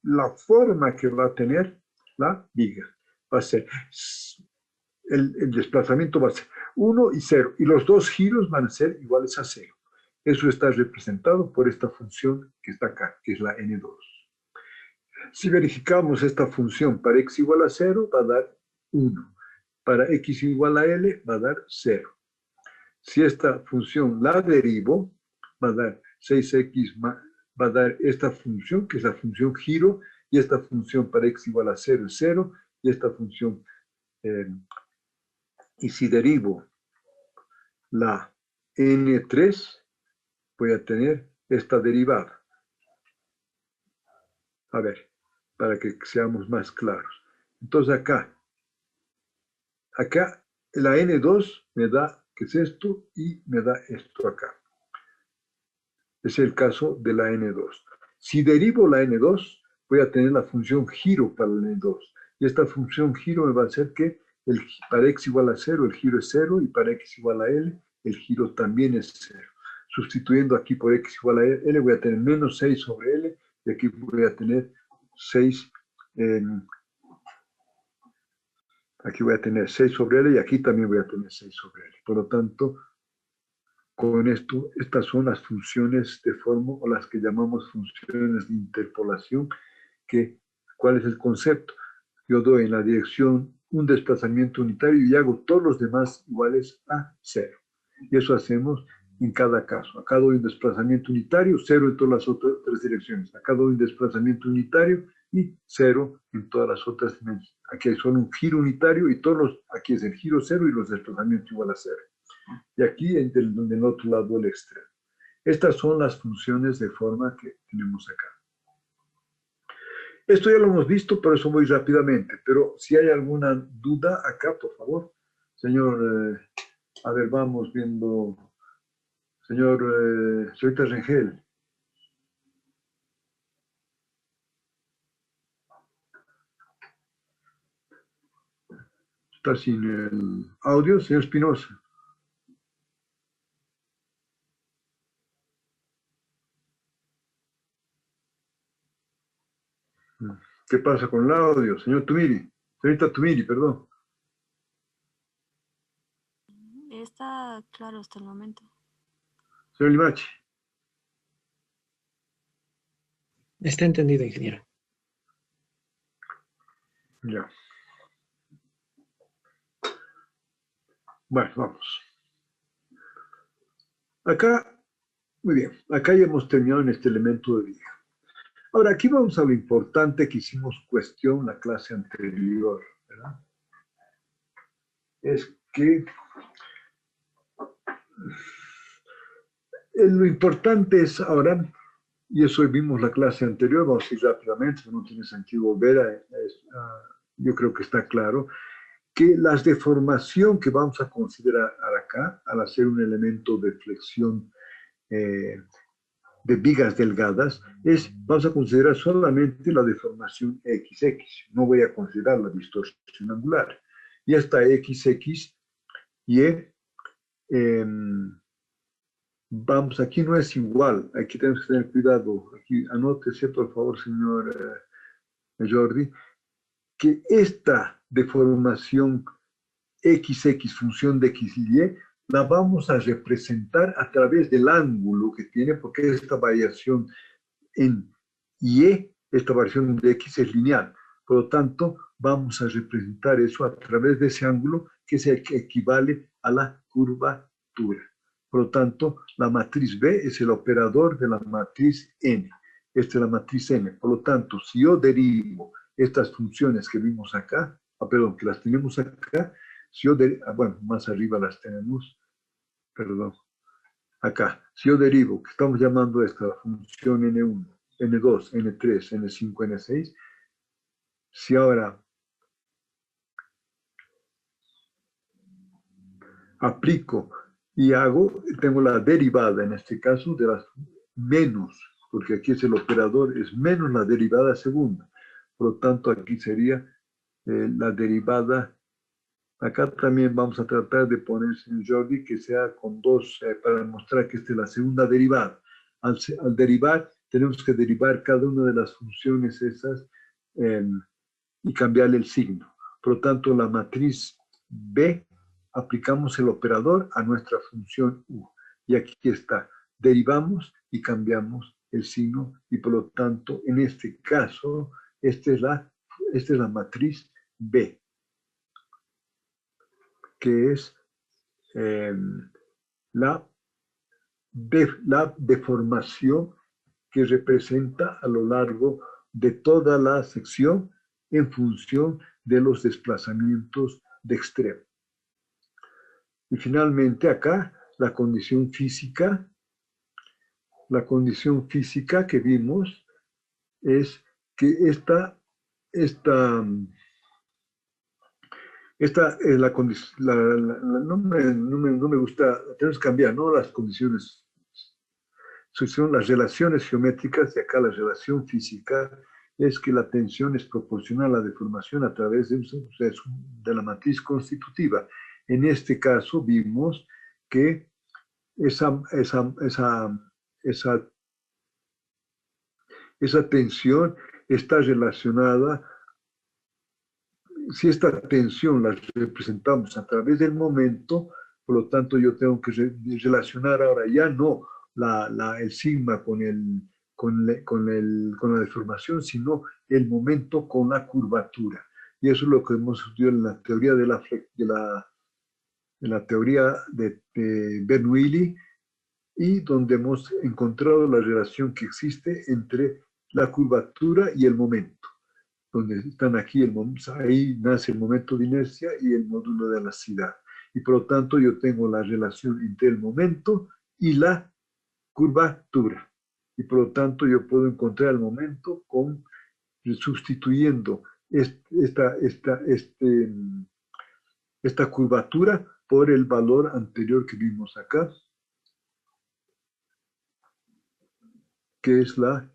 la forma que va a tener la viga va a ser, el desplazamiento va a ser 1 y 0, y los dos giros van a ser iguales a 0. Eso está representado por esta función que está acá, que es la N2. Si verificamos esta función para x igual a 0, va a dar 1. Para x igual a L, va a dar 0. Si esta función la derivo, va a dar 6x más, va a dar esta función, que es la función giro, y esta función para x igual a 0 es 0, y esta función, y si derivo la n3, voy a tener esta derivada. A ver, para que seamos más claros. Entonces acá la n2 me da, ¿qué es esto? Y me da esto acá. Es el caso de la n2. Si derivo la n2, voy a tener la función giro para la n2. Y esta función giro me va a hacer que para x igual a 0, el giro es 0, y para x igual a l, el giro también es 0. Sustituyendo aquí por x igual a l, voy a tener menos 6 sobre l, y aquí voy a tener 6, aquí voy a tener 6 sobre l, y aquí también voy a tener 6 sobre l. Por lo tanto, con esto, estas son las funciones de forma, o las que llamamos funciones de interpolación. ¿Cuál es el concepto? Yo doy en la dirección un desplazamiento unitario y hago todos los demás iguales a 0. Y eso hacemos en cada caso. Acá doy un desplazamiento unitario, 0 en todas las otras 3 direcciones. Acá doy un desplazamiento unitario y 0 en todas las otras dimensiones. Aquí hay solo un giro unitario y aquí es el giro 0 y los desplazamientos igual a 0. Y aquí en el otro lado el extremo. Estas son las funciones de forma que tenemos acá. Esto ya lo hemos visto, por eso voy rápidamente. Pero si hay alguna duda acá, por favor. Señor, a ver, vamos viendo. Señorita Rengel. Está sin el audio, señor Espinosa. ¿Qué pasa con el audio? Señor Tumiri. Señorita Tumiri, perdón. Está claro hasta el momento. Señor Limachi. Está entendido, ingeniero. Ya. Bueno, vamos. Acá, muy bien, acá ya hemos terminado en este elemento de vida. Ahora, aquí vamos a lo importante que hicimos cuestión la clase anterior, ¿verdad? Es que lo importante es ahora, y eso vimos la clase anterior, vamos a ir rápidamente, no tiene sentido volver yo creo que está claro, que las deformación que vamos a considerar acá, al hacer un elemento de flexión de vigas delgadas, vamos a considerar solamente la deformación XX, no voy a considerar la distorsión angular. Y esta XX, y vamos, aquí no es igual, aquí tenemos que tener cuidado, aquí anótese por favor, señor Jordi, que esta deformación XX función de X y Y la vamos a representar a través del ángulo que tiene, porque esta variación en Y, esta variación de X es lineal. Por lo tanto, vamos a representar eso a través de ese ángulo que equivale a la curvatura. Por lo tanto, la matriz B es el operador de la matriz N. Esta es la matriz N. Por lo tanto, si yo derivo estas funciones que vimos acá, perdón, que las tenemos acá, si yo bueno, más arriba las tenemos, perdón, acá. Si yo derivo, que estamos llamando esta función N1, N2, N3, N5, N6, si ahora aplico y tengo la derivada en este caso de las menos, porque aquí es el operador, es menos la derivada segunda. Por lo tanto, aquí sería la derivada. Acá también vamos a tratar de poner, señor Jordi, que sea con dos, para demostrar que esta es la segunda derivada. Al derivar, tenemos que derivar cada una de las funciones esas y cambiarle el signo. Por lo tanto, la matriz B, aplicamos el operador a nuestra función U. Y aquí está, derivamos y cambiamos el signo, y por lo tanto, en este caso, esta es la matriz B, que es la deformación que representa a lo largo de toda la sección en función de los desplazamientos de extremo. Y finalmente acá, la condición física que vimos es que esta es la condición, no me gusta, tenemos que cambiar, ¿no? Las condiciones, son las relaciones geométricas, y acá la relación física es que la tensión es proporcional a la deformación a través de la matriz constitutiva. En este caso vimos que esa tensión está relacionada. Si esta tensión la representamos a través del momento, por lo tanto yo tengo que relacionar ahora ya no el sigma con la deformación, sino el momento con la curvatura. Y eso es lo que hemos estudiado en la teoría la teoría de Bernoulli, y donde hemos encontrado la relación que existe entre la curvatura y el momento, donde están aquí, ahí nace el momento de inercia y el módulo de elasticidad. Y por lo tanto yo tengo la relación entre el momento y la curvatura. Y por lo tanto yo puedo encontrar el momento sustituyendo esta curvatura por el valor anterior que vimos acá, que es la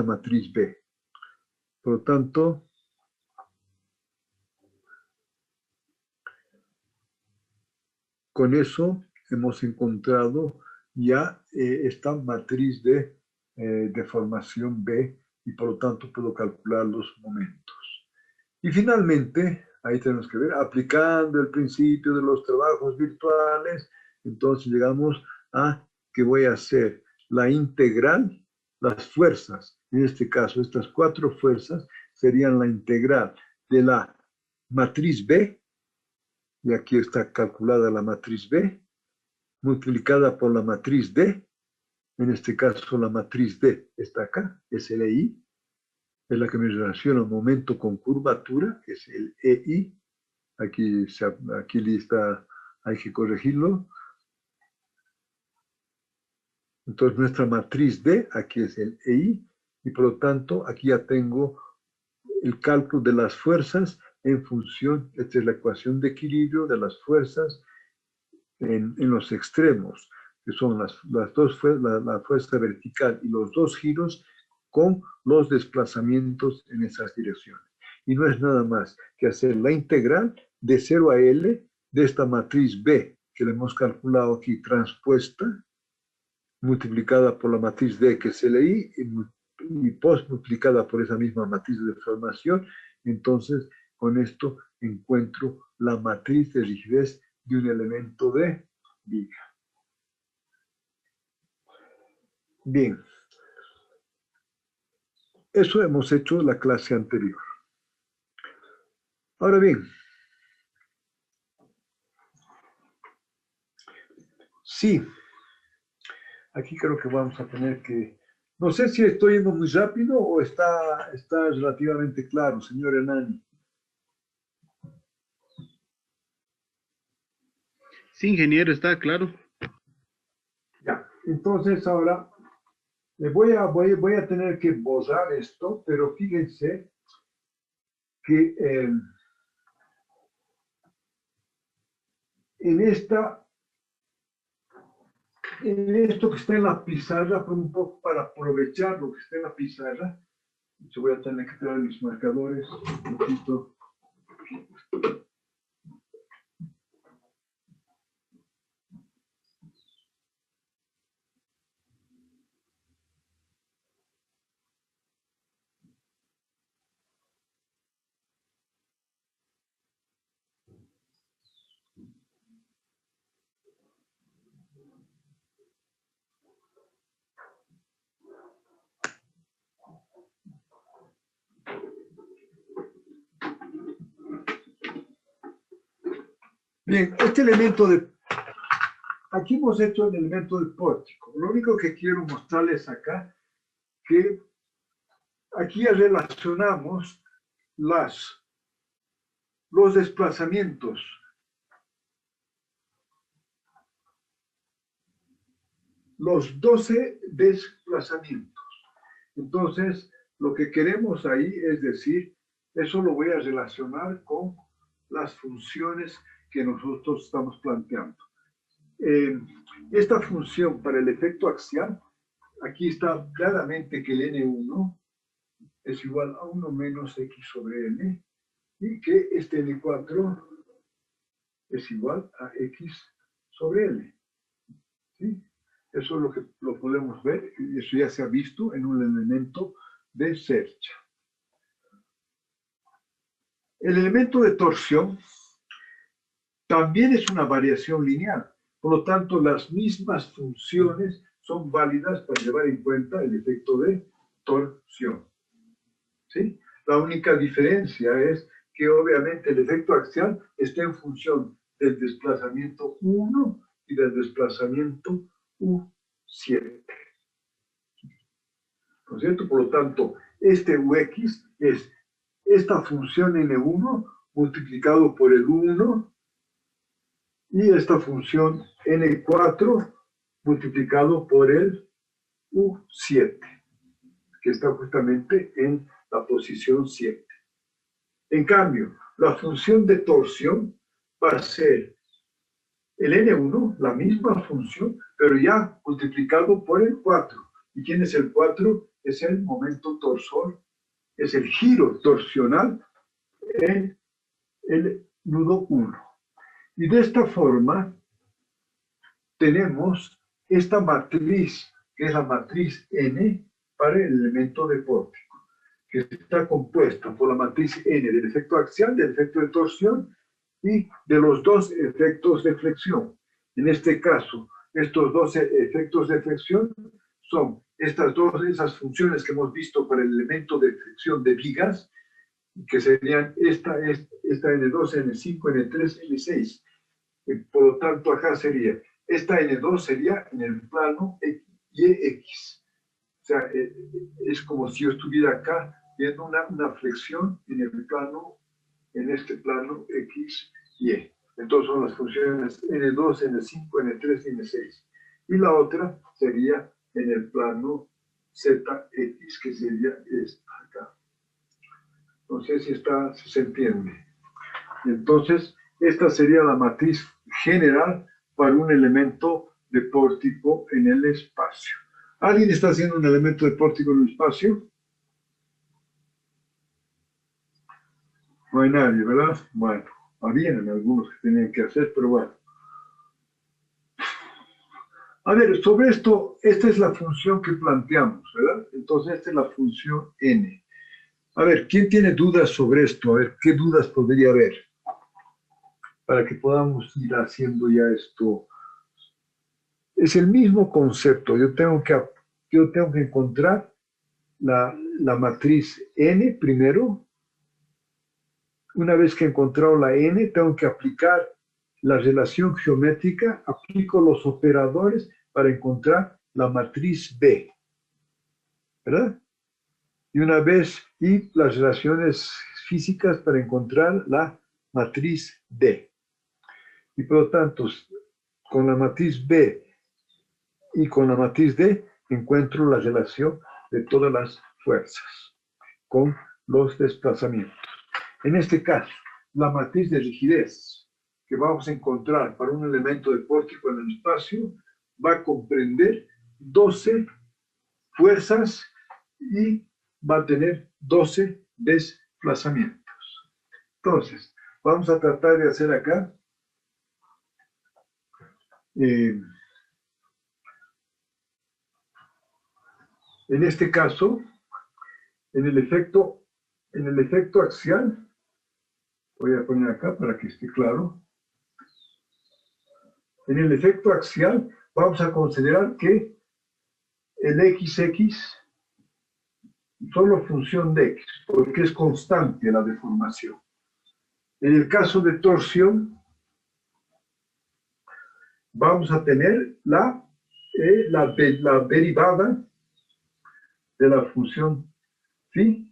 matriz B. Por lo tanto, con eso hemos encontrado ya esta matriz de deformación B, y por lo tanto puedo calcular los momentos. Y finalmente, ahí tenemos que ver, aplicando el principio de los trabajos virtuales, entonces llegamos a que voy a hacer la integral, las fuerzas, en este caso estas 4 fuerzas serían la integral de la matriz B, y aquí está calculada la matriz B, multiplicada por la matriz D. En este caso, la matriz D está acá, es el EI, es la que me relaciona momento con curvatura, es el EI. Aquí está, hay que corregirlo. Entonces, nuestra matriz D, aquí es el EI, y por lo tanto, aquí ya tengo el cálculo de las fuerzas en función, esta es la ecuación de equilibrio de las fuerzas en los extremos, que son las dos la fuerza vertical y los dos giros con los desplazamientos en esas direcciones. Y no es nada más que hacer la integral de 0 a L de esta matriz B, que le hemos calculado aquí transpuesta, multiplicada por la matriz D, que es LI, y post multiplicada por esa misma matriz de deformación. Entonces, con esto encuentro la matriz de rigidez de un elemento de viga. Bien. Eso hemos hecho en la clase anterior. Ahora bien, sí, aquí creo que vamos a tener que... No sé si estoy yendo muy rápido o está relativamente claro, señor Hernani. Sí, ingeniero, está claro. Ya, entonces ahora voy a tener que borrar esto, pero fíjense que en esto que está en la pizarra, un poco para aprovechar lo que está en la pizarra, yo voy a tener que traer mis marcadores un poquito. Bien, este elemento aquí hemos hecho el elemento del pórtico. Lo único que quiero mostrarles acá, que aquí ya relacionamos los desplazamientos. Los 12 desplazamientos. Entonces, lo que queremos ahí es decir, eso lo voy a relacionar con las funciones que nosotros estamos planteando. Esta función para el efecto axial, aquí está claramente que el N1 es igual a 1 menos X sobre N y que este N4 es igual a X sobre L. ¿Sí? Eso es lo que lo podemos ver, y eso ya se ha visto en un elemento de Serge. El elemento de torsión también es una variación lineal. Por lo tanto, las mismas funciones son válidas para llevar en cuenta el efecto de torsión. ¿Sí? La única diferencia es que obviamente el efecto axial está en función del desplazamiento 1 y del desplazamiento U7. ¿No es cierto? Por lo tanto, este UX es esta función N1 multiplicado por el 1 y esta función N4 multiplicado por el U7, que está justamente en la posición 7. En cambio, la función de torsión va a ser el N1, la misma función, pero ya multiplicado por el 4. ¿Y quién es el 4? Es el momento torsor, es el giro torsional en el nudo 1. Y de esta forma tenemos esta matriz, que es la matriz N para el elemento de pórtico, que está compuesta por la matriz N del efecto axial, del efecto de torsión y de los dos efectos de flexión. En este caso, estos dos efectos de flexión son esas funciones que hemos visto para el elemento de flexión de vigas, que serían esta N2, N5, N3, N6. Por lo tanto, acá sería esta N2 sería en el plano YX. O sea, es como si yo estuviera acá viendo una flexión en el plano, en este plano X, Y. Entonces son las funciones N2, N5, N3 y N6. Y la otra sería en el plano ZX, que sería esta acá. No sé si se entiende. Entonces, esta sería la matriz general para un elemento de pórtico en el espacio. ¿Alguien está haciendo un elemento de pórtico en el espacio? No hay nadie, ¿verdad? Bueno, habían algunos que tenían que hacer, pero bueno. A ver, sobre esto, esta es la función que planteamos, ¿verdad? Entonces, esta es la función n. A ver, ¿quién tiene dudas sobre esto? A ver, ¿qué dudas podría haber? Para que podamos ir haciendo ya esto. Es el mismo concepto. Yo tengo que encontrar la matriz n primero. Una vez que he encontrado la n, tengo que aplicar la relación geométrica, aplico los operadores para encontrar la matriz B, ¿verdad? Y una vez, y las relaciones físicas para encontrar la matriz D. Y por lo tanto, con la matriz B y con la matriz D, encuentro la relación de todas las fuerzas con los desplazamientos. En este caso, la matriz de rigidez que vamos a encontrar para un elemento de pórtico en el espacio va a comprender 12 fuerzas y va a tener 12 desplazamientos. Entonces, vamos a tratar de hacer acá en este caso, en el efecto axial, voy a poner acá para que esté claro. En el efecto axial vamos a considerar que el XX solo función de X, porque es constante la deformación. En el caso de torsión, vamos a tener la derivada de la función phi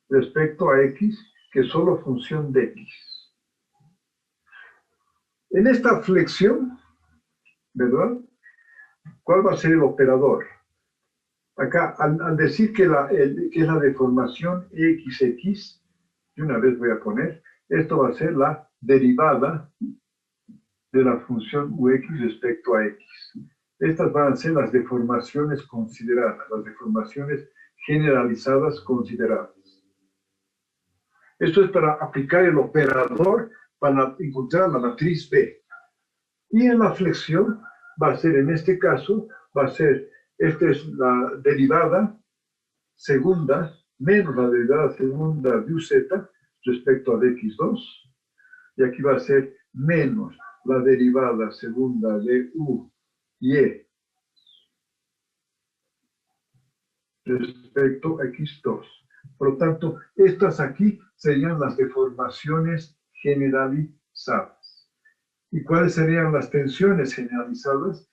respecto a X, que es solo función de X. En esta flexión, ¿verdad? ¿Cuál va a ser el operador? Acá, al decir que es la deformación XX, y una vez voy a poner, esto va a ser la derivada de la función UX respecto a X. Estas van a ser las deformaciones consideradas, las deformaciones generalizadas consideradas. Esto es para aplicar el operador para encontrar la matriz B. Y en la flexión va a ser, en este caso, va a ser, esta es la derivada segunda, menos la derivada segunda de UZ respecto al X2. Y aquí va a ser menos la derivada segunda de UY respecto a X2. Por lo tanto, estas aquí serían las deformaciones generalizadas. ¿Y cuáles serían las tensiones generalizadas?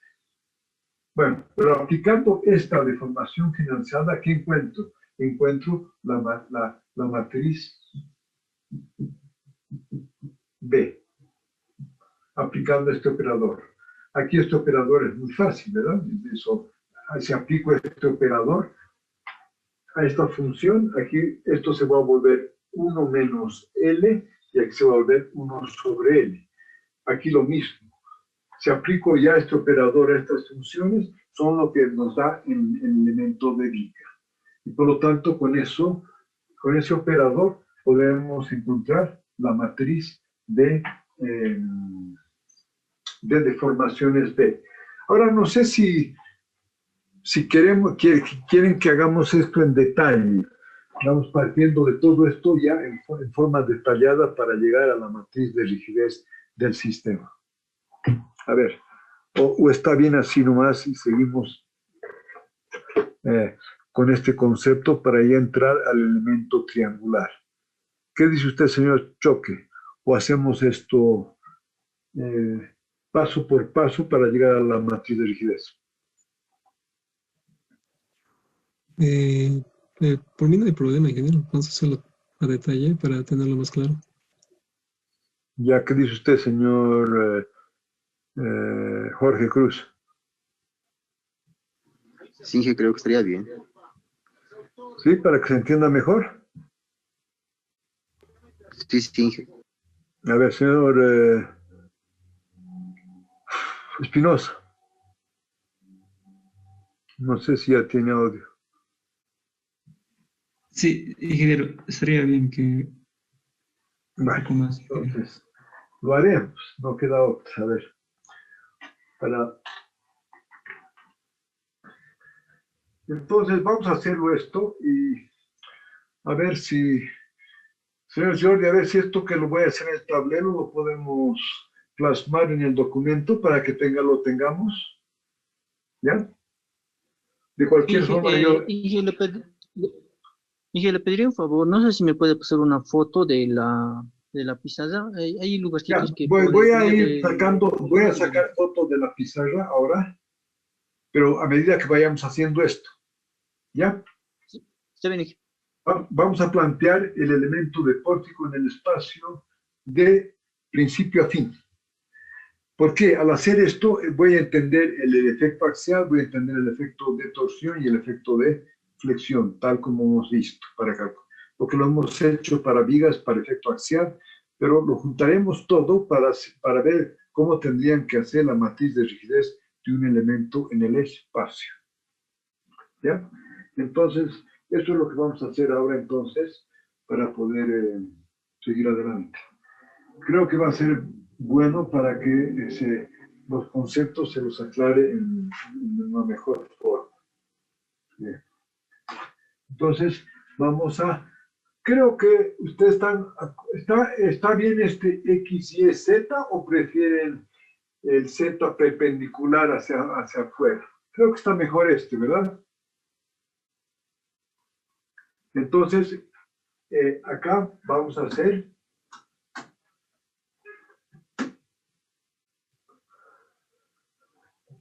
Bueno, pero aplicando esta deformación generalizada, ¿qué encuentro? Encuentro la matriz B, aplicando este operador. Aquí este operador es muy fácil, ¿verdad? Eso, si aplico este operador a esta función, aquí esto se va a volver 1 menos L y aquí se va a volver 1 sobre L. Aquí lo mismo. Si aplico ya este operador a estas funciones, son lo que nos da el elemento de Giga. Y por lo tanto, con ese operador podemos encontrar la matriz de deformaciones B. Ahora, no sé si quieren que hagamos esto en detalle. Vamos partiendo de todo esto ya en forma detallada para llegar a la matriz de rigidez del sistema. A ver, o está bien así nomás y seguimos con este concepto para ya entrar al elemento triangular. ¿Qué dice usted, señor Choque? ¿O hacemos esto paso por paso para llegar a la matriz de rigidez. Por mí no hay problema, ingeniero. Vamos a hacerlo a detalle para tenerlo más claro. Ya que dice usted, señor Jorge Cruz. Sí, que creo que estaría bien. Sí, para que se entienda mejor. Sí, sí, Inge. A ver, señor Espinosa. No sé si ya tiene audio. Sí, ingeniero, estaría bien que un Bueno, poco más. entonces, lo haremos. No queda otra. A ver. Entonces, vamos a hacerlo esto y a ver si, señor Jordi, a ver si esto que lo voy a hacer en el tablero lo podemos plasmar en el documento para que lo tengamos. ¿Ya? De cualquier forma, yo... Y le pediría un favor, no sé si me puede pasar una foto de la pizarra. Hay Ya, lugarcitos que voy a ir puede... sacando, voy a sacar fotos de la pizarra ahora, pero a medida que vayamos haciendo esto. ¿Ya? Está bien, Inge. Vamos a plantear el elemento de pórtico en el espacio de principio a fin. Porque al hacer esto voy a entender el efecto axial, voy a entender el efecto de torsión y el efecto de flexión, tal como hemos visto para cálculo. Porque lo hemos hecho para vigas, para efecto axial, pero lo juntaremos todo para ver cómo tendrían que hacer la matriz de rigidez de un elemento en el espacio. ¿Ya? Entonces, eso es lo que vamos a hacer ahora entonces para poder seguir adelante. Creo que va a ser bueno para que los conceptos se los aclare en una mejor forma. Bien. Entonces, creo que ustedes ¿está bien este X, Y, Z o prefieren el Z perpendicular hacia afuera? Creo que está mejor ¿verdad? Entonces, acá vamos a hacer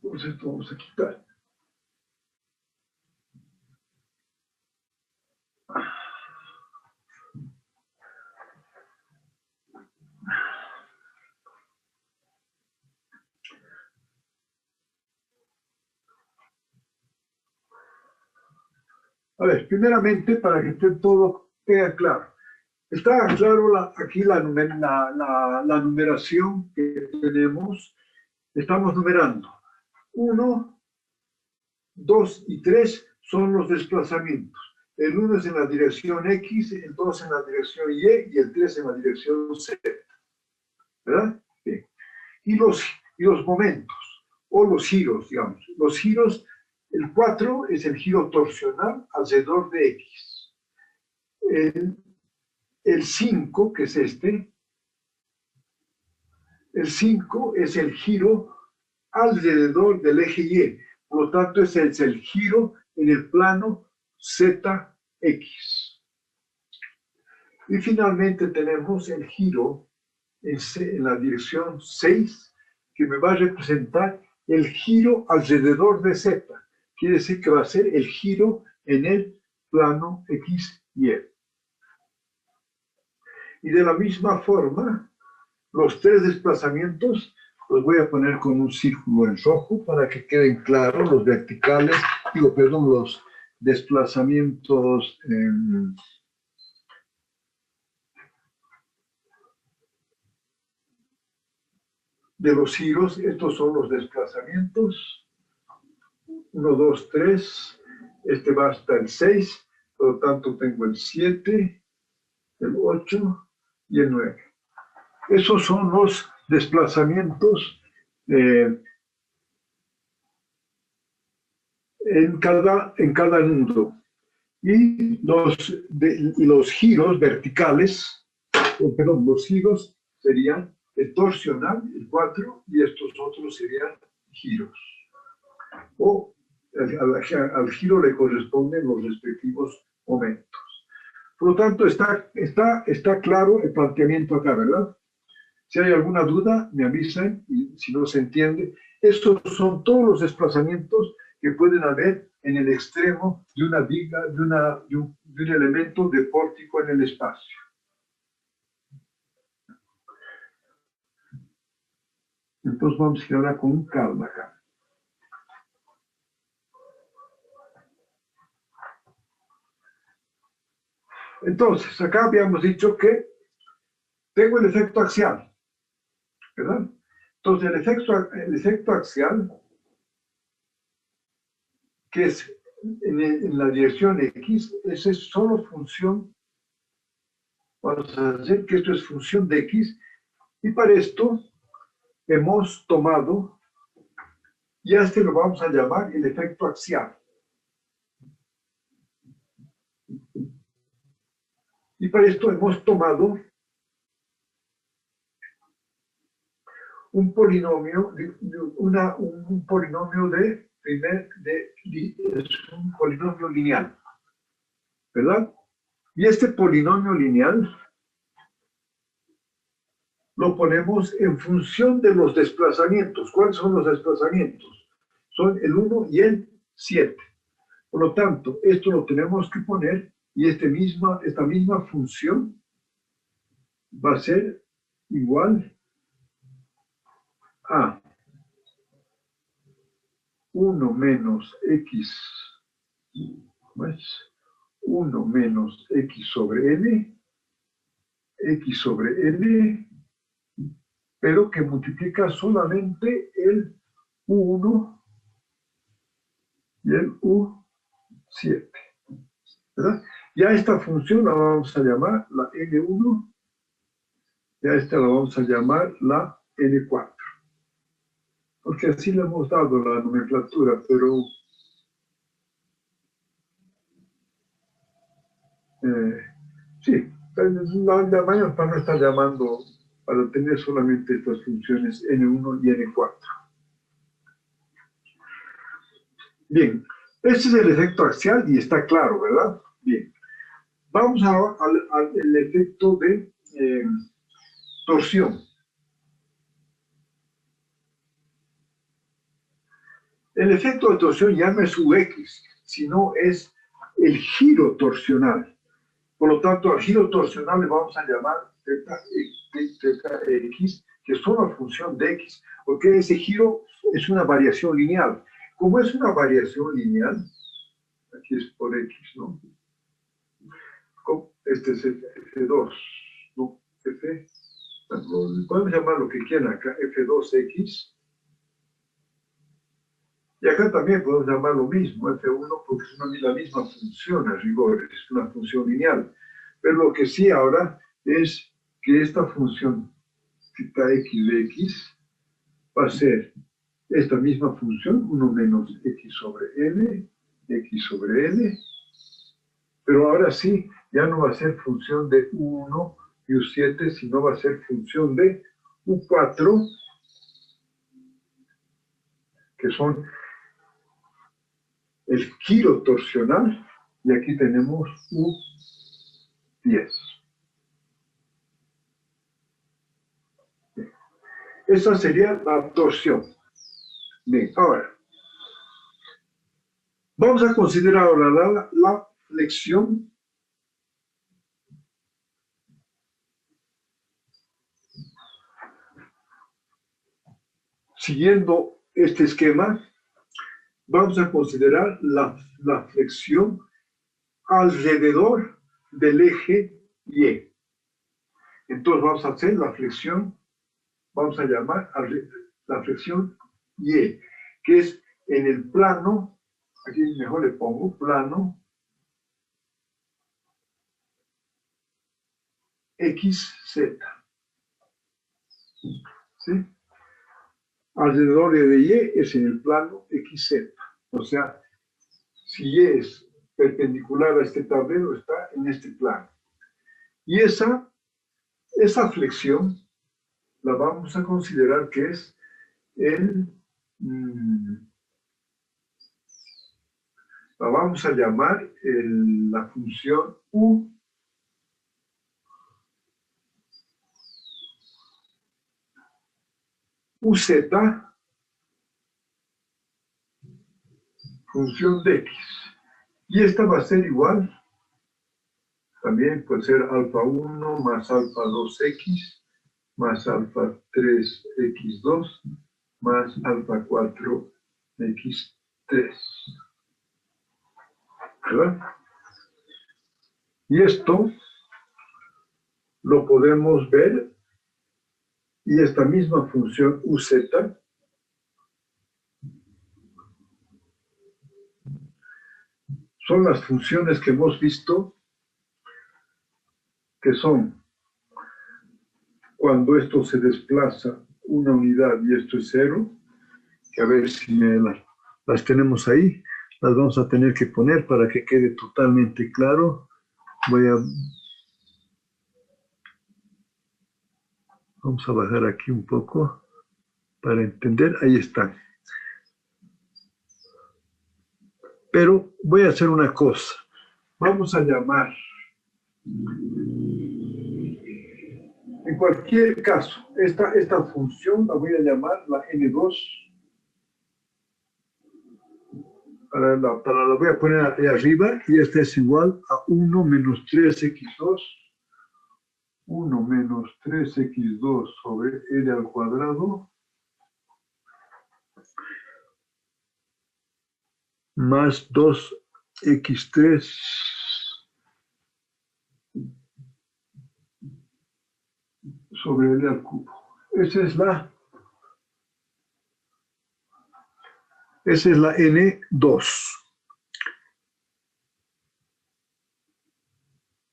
entonces esto vamos a quitar. A ver, primeramente, para que todo quede claro. Está claro aquí la numeración que tenemos. Estamos numerando. 1, 2 y 3 son los desplazamientos. El 1 es en la dirección X, el 2 en la dirección Y y el 3 en la dirección Z. ¿Verdad? Bien. Y los momentos, o los giros, digamos. Los giros, el 4 es el giro torsional alrededor de X. El 5, que es el 5 es el giro alrededor del eje Y. Por lo tanto, ese es el giro en el plano ZX. Y finalmente tenemos el giro en la dirección 6, que me va a representar el giro alrededor de Z. Quiere decir que va a ser el giro en el plano XY. Y de la misma forma, los 3 desplazamientos los voy a poner con un círculo en rojo para que queden claros los verticales, los desplazamientos de los giros. Estos son los desplazamientos. 1, 2, 3. Este va hasta el 6. Por lo tanto, tengo el 7, el 8 y el 9. Esos son los desplazamientos en cada nudo. Y los giros verticales, los giros serían el torsional, el 4, y estos otros serían giros. O al giro le corresponden los respectivos momentos. Por lo tanto, está claro el planteamiento acá, ¿verdad? Si hay alguna duda, me avisan y si no se entiende. Estos son todos los desplazamientos que pueden haber en el extremo de una viga, de un elemento de pórtico en el espacio. Entonces vamos a ir ahora con calma acá. Entonces, acá habíamos dicho que tengo el efecto axial, ¿verdad? Entonces, el efecto axial, que es en la dirección X, esa es solo función, vamos a decir que esto es función de X, y para esto hemos tomado, y a este lo vamos a llamar el efecto axial. Y para esto hemos tomado un polinomio, un polinomio es un polinomio lineal, ¿verdad? Y este polinomio lineal lo ponemos en función de los desplazamientos. ¿Cuáles son los desplazamientos? Son el 1 y el 7. Por lo tanto, esto lo tenemos que poner y esta misma función va a ser igual a 1 menos x, más 1 menos x sobre n, pero que multiplica solamente el U1 y el U7, ¿verdad? Ya esta función la vamos a llamar la N1, ya esta la vamos a llamar la N4, porque así le hemos dado la nomenclatura, pero sí, la mayor para no estar llamando, para tener solamente estas funciones N1 y N4. Bien, este es el efecto axial y está claro, ¿verdad? Bien, vamos al efecto de torsión. El efecto de torsión ya no es UX, sino es el giro torsional. Por lo tanto, al giro torsional le vamos a llamar θ x, que es una función de x, porque ese giro es una variación lineal. Como es una variación lineal, aquí es por x, ¿no? Este es f2, ¿no? Podemos llamar lo que quieran acá, f2x. Y acá también podemos llamar lo mismo, f1, porque es la misma función a rigor, es una función lineal. Pero lo que sí ahora es que esta función θx de x va a ser esta misma función, 1 menos x sobre n, pero ahora sí, ya no va a ser función de U1 y U7, sino va a ser función de U4, que son el giro torsional, y aquí tenemos U10. Esa sería la torsión. Bien, ahora, vamos a considerar ahora la flexión. Siguiendo este esquema, vamos a considerar la flexión alrededor del eje Y. Entonces vamos a hacer la flexión, vamos a llamar la flexión Y, que es en el plano, aquí mejor le pongo plano XZ. ¿Sí? Alrededor de Y es en el plano XZ. O sea, si Y es perpendicular a este tablero, está en este plano. Y esa flexión la vamos a considerar que es la vamos a llamar la función U UZ, función de X. Y esta va a ser igual, también puede ser alfa 1 más alfa 2X más alfa 3X2 más alfa 4X3. ¿Verdad? Y esto lo podemos ver, y esta misma función UZ son las funciones que hemos visto, que son cuando esto se desplaza una unidad y esto es 0, que a ver si las tenemos ahí, las vamos a tener que poner para que quede totalmente claro. Vamos a bajar aquí un poco para entender, ahí están. Pero voy a hacer una cosa, vamos a llamar, en cualquier caso, esta función la voy a llamar la N2, la voy a poner ahí arriba, y esta es igual a 1 menos 3x2, 1 menos 3x2 sobre L al cuadrado, más 2x3 sobre L al cubo. Esa es la N2.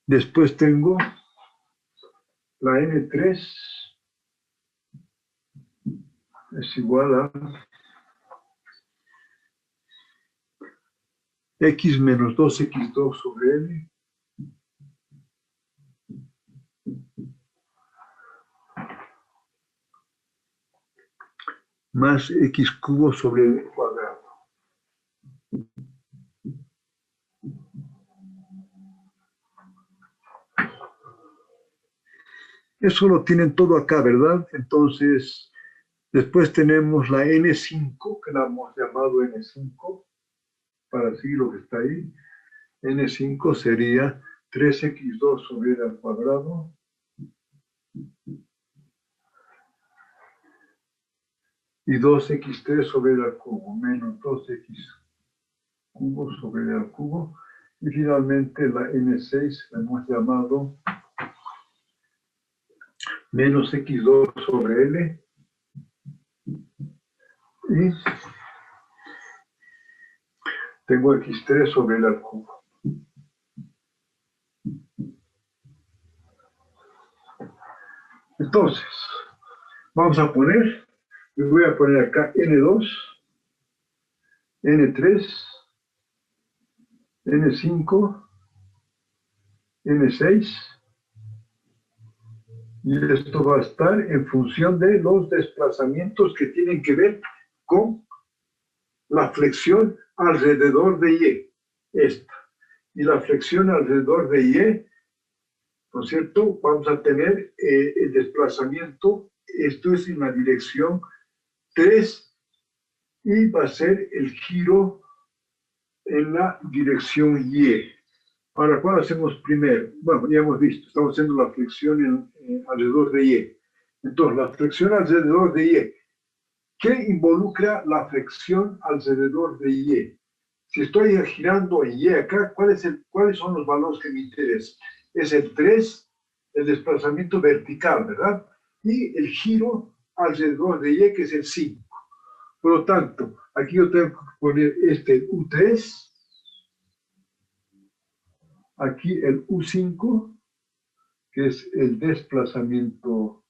Después tengo la N3, es igual a X menos 2x2 sobre L más X cubo sobre L cuadrado. Eso lo tienen todo acá, ¿verdad? Entonces, después tenemos la N5, que la hemos llamado N5, para seguir lo que está ahí. N5 sería 3x2 sobre L al cuadrado y 2x3 sobre L al cubo, menos 2x cubo sobre L al cubo. Y finalmente la N6 la hemos llamado menos x2 sobre L y tengo x3 sobre L al cubo. Entonces, vamos a poner, me voy a poner acá N2, N3, N5, N6, y esto va a estar en función de los desplazamientos que tienen que ver con la flexión alrededor de Y, esta. Y la flexión alrededor de Y, ¿no es cierto? Vamos a tener el desplazamiento, esto es en la dirección 3, y va a ser el giro en la dirección Y. Ahora, ¿cuál hacemos primero? Bueno, ya hemos visto, estamos haciendo la flexión alrededor de Y. Entonces, la flexión alrededor de Y. ¿Qué involucra la flexión alrededor de Y? Si estoy girando en Y acá, ¿cuáles son los valores que me interesan? Es el 3, el desplazamiento vertical, ¿verdad? Y el giro alrededor de Y, que es el 5. Por lo tanto, aquí yo tengo que poner este U3, aquí el U5, que es el desplazamiento,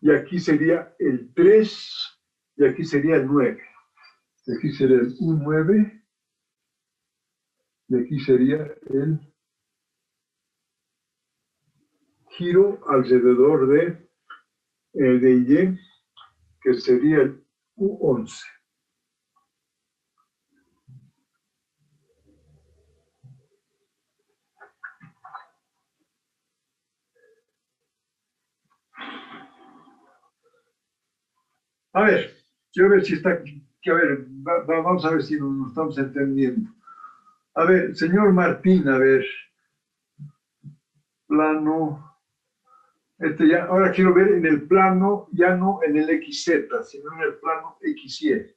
y aquí sería el 3, y aquí sería el 9. Y aquí sería el U9, y aquí sería el giro alrededor de Y, que sería el U11. A ver, quiero ver si está, a ver, vamos a ver si nos estamos entendiendo. A ver, señor Martín, a ver, plano, ya, ahora quiero ver en el plano, ya no en el XZ, sino en el plano XY.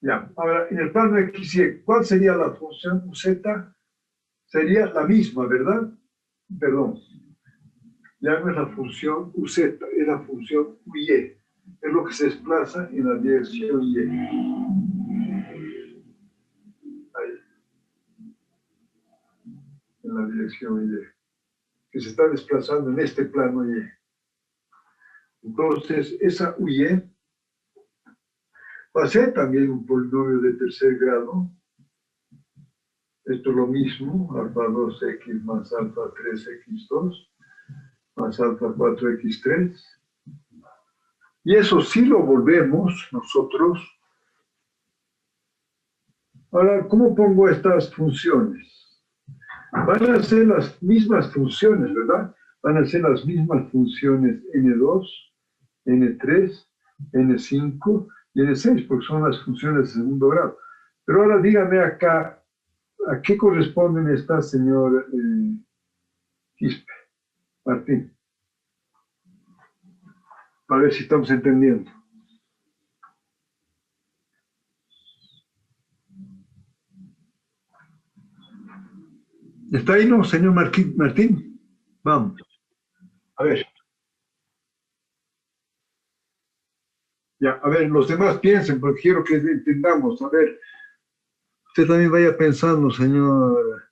Ya, ahora, en el plano XY, ¿cuál sería la función UZ? Sería la misma, ¿verdad? Perdón, ya no es la función UZ, es la función UY. Es lo que se desplaza en la dirección Y. Ahí. En la dirección Y. Que se está desplazando en este plano Y. Entonces, esa UY va a ser también un polinomio de tercer grado. Esto es lo mismo, alfa 2x más alfa 3x2 más alfa 4x3. Y eso sí lo volvemos nosotros. Ahora, ¿cómo pongo estas funciones? Van a ser las mismas funciones, ¿verdad? Van a ser las mismas funciones N2, N3, N5 y N6, porque son las funciones de segundo grado. Pero ahora dígame acá, ¿a qué corresponden estas, señor Quispe? Martín. Para ver si estamos entendiendo. ¿Está ahí, no, señor Martín? Vamos. A ver. Ya, a ver, los demás piensen, porque quiero que entendamos. A ver, usted también vaya pensando, señor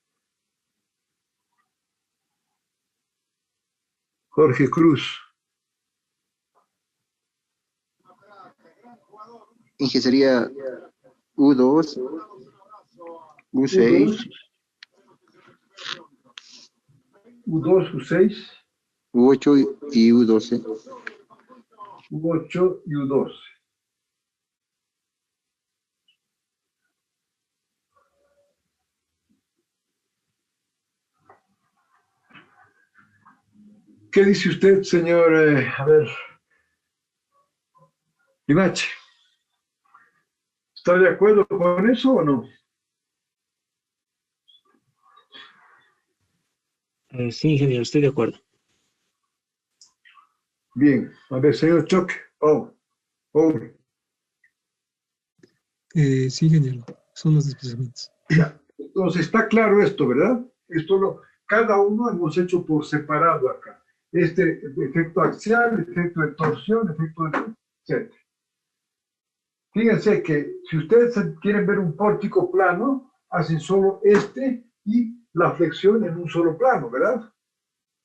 Jorge Cruz. Inge, sería U2, U6, U2, U6, U8 y U12. U8 y U12. ¿Qué dice usted, señor? A ver, Imache, ¿está de acuerdo con eso o no? Sí, ingeniero, estoy de acuerdo. Bien, a ver, señor Choque. Sí, ingeniero, son los desplazamientos. Ya. Entonces está claro esto, ¿verdad? Cada uno hemos hecho por separado acá. Este efecto axial, efecto de torsión, efecto de... etc. Fíjense que si ustedes quieren ver un pórtico plano, hacen solo este y la flexión en un solo plano, ¿verdad?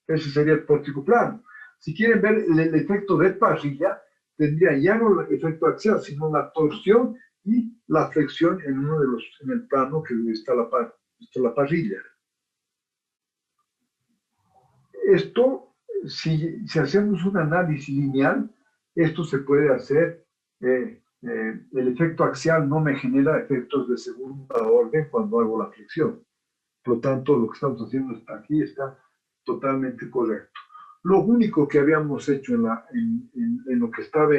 Ese sería el pórtico plano. Si quieren ver el efecto de parrilla, tendrían ya no el efecto axial, sino la torsión y la flexión en el plano que está la parrilla. Esto, si hacemos un análisis lineal, esto se puede hacer. El efecto axial no me genera efectos de segunda orden cuando hago la flexión. Por lo tanto, lo que estamos haciendo aquí está totalmente correcto. Lo único que habíamos hecho en lo que estaba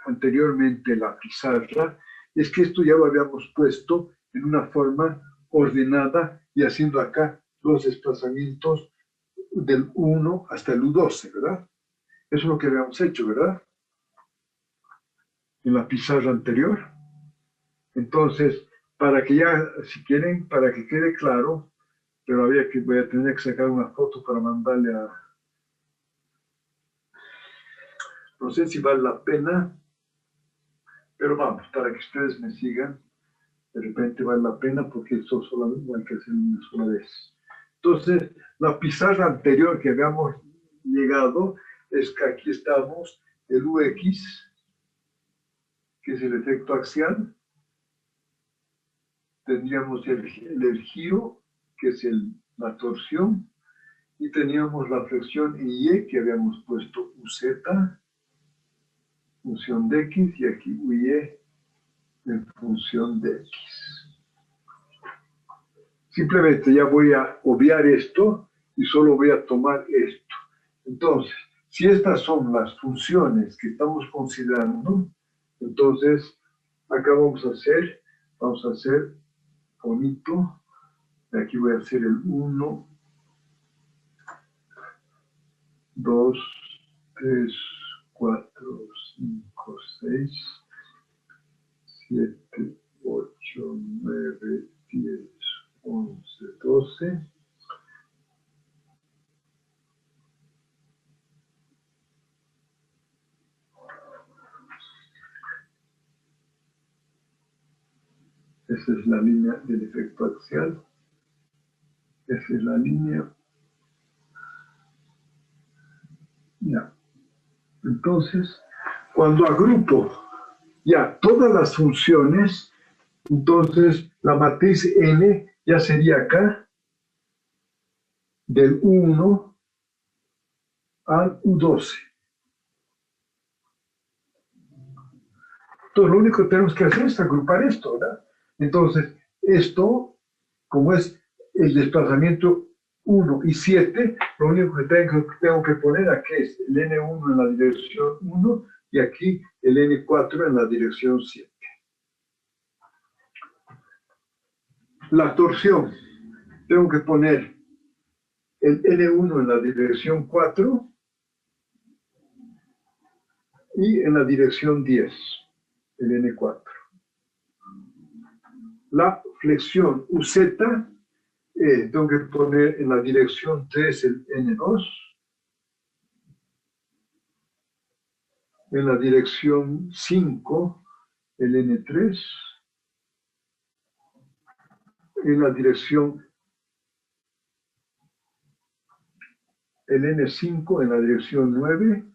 anteriormente la pizarra es que esto ya lo habíamos puesto en una forma ordenada y haciendo acá los desplazamientos del 1 hasta el U12, ¿verdad? Eso es lo que habíamos hecho, ¿verdad? En la pizarra anterior. Entonces, para que ya, si quieren, para que quede claro, pero voy a tener que sacar una foto para mandarle a... No sé si vale la pena, pero vamos, para que ustedes me sigan, de repente vale la pena porque esto solamente hay que hacer una sola vez. Entonces, la pizarra anterior que habíamos llegado es que aquí estamos, el UX, que es el efecto axial, tendríamos el giro, que es la torsión, y teníamos la flexión en Y, que habíamos puesto UZ, función de X, y aquí UY en función de X. Simplemente ya voy a obviar esto y solo voy a tomar esto. Entonces, Si estas son las funciones que estamos considerando, entonces acá vamos a hacer bonito. Aquí voy a hacer el 1, 2, 3, 4, 5, 6, 7, 8, 9, 10, 11, 12. Esa es la línea del efecto axial. Esa es la línea. Ya. Entonces, cuando agrupo ya todas las funciones, entonces la matriz N ya sería acá del 1 al U12. Entonces, lo único que tenemos que hacer es agrupar esto, ¿verdad? Entonces, esto, como es el desplazamiento 1 y 7, lo único que tengo que poner aquí es el N1 en la dirección 1 y aquí el N4 en la dirección 7. La torsión, tengo que poner el N1 en la dirección 4 y en la dirección 10, el N4. La flexión UZ, tengo que poner en la dirección 3 el N2, en la dirección 5 el N3, en la dirección el N5 en la dirección 9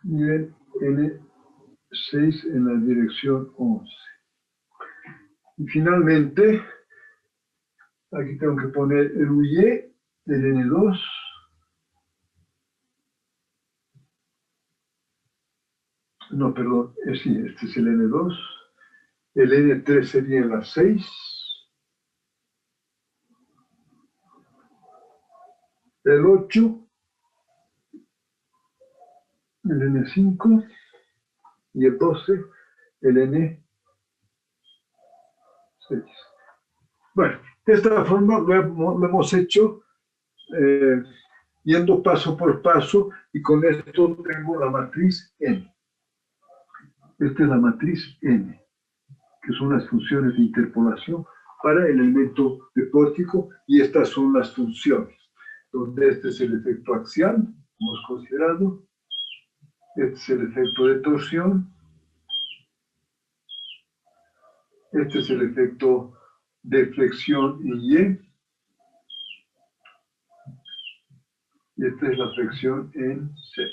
y el N6 en la dirección 11. Y finalmente, aquí tengo que poner el UY del N2, no, perdón, sí, este es el N2, el N3 sería en la 6, el 8, el N5 y el 12, el N6. Bueno, de esta forma lo hemos hecho yendo paso por paso y con esto tengo la matriz N. Esta es la matriz N, que son las funciones de interpolación para el elemento epórtico y estas son las funciones, donde este es el efecto axial, hemos considerado, este es el efecto de torsión, este es el efecto de flexión en Y, y esta es la flexión en Z.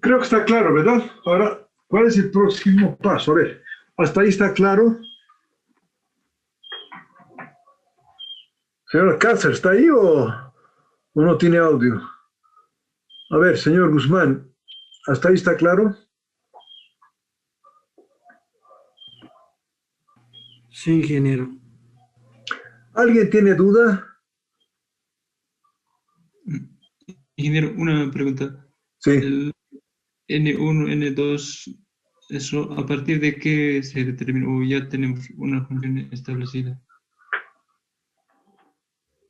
Creo que está claro, ¿verdad? Ahora, ¿cuál es el próximo paso? A ver, ¿hasta ahí está claro? Señora Cáceres, ¿está ahí o no tiene audio? A ver, señor Guzmán, ¿hasta ahí está claro? Sí, ingeniero. ¿Alguien tiene duda? Ingeniero, una pregunta. Sí. El N1, N2, ¿eso a partir de qué se determina? ¿O ya tenemos una función establecida?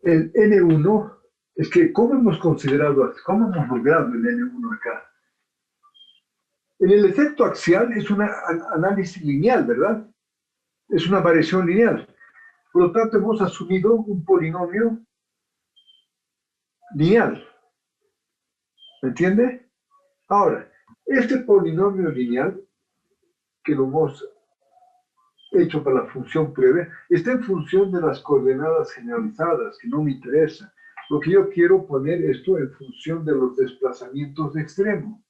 El N1, es que ¿cómo hemos considerado, cómo hemos logrado el N1 acá? En el efecto axial es un análisis lineal, ¿verdad? Es una variación lineal. Por lo tanto, hemos asumido un polinomio lineal. ¿Me entiende? Ahora, este polinomio lineal que lo hemos hecho para la función breve está en función de las coordenadas generalizadas, que no me interesa. Lo que yo quiero poner esto en función de los desplazamientos de extremo.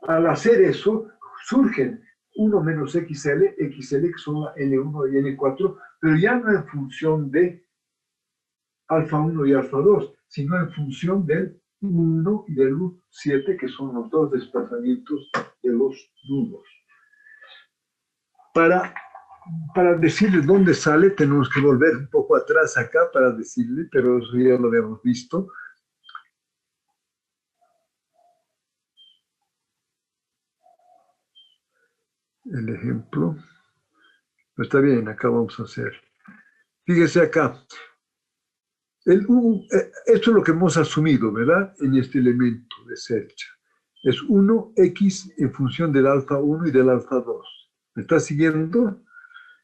Al hacer eso, surgen 1 menos XL, XL que son la N1 y N4, pero ya no en función de alfa 1 y alfa 2, sino en función del 1 y del U7, que son los dos desplazamientos de los nudos. Para para decirle dónde sale, tenemos que volver un poco atrás acá para decirle, pero eso ya lo habíamos visto. El ejemplo. Está bien, acá vamos a hacer. Fíjese acá. Esto es lo que hemos asumido, ¿verdad? En este elemento de search. Es 1x en función del alfa 1 y del alfa 2. ¿Me está siguiendo?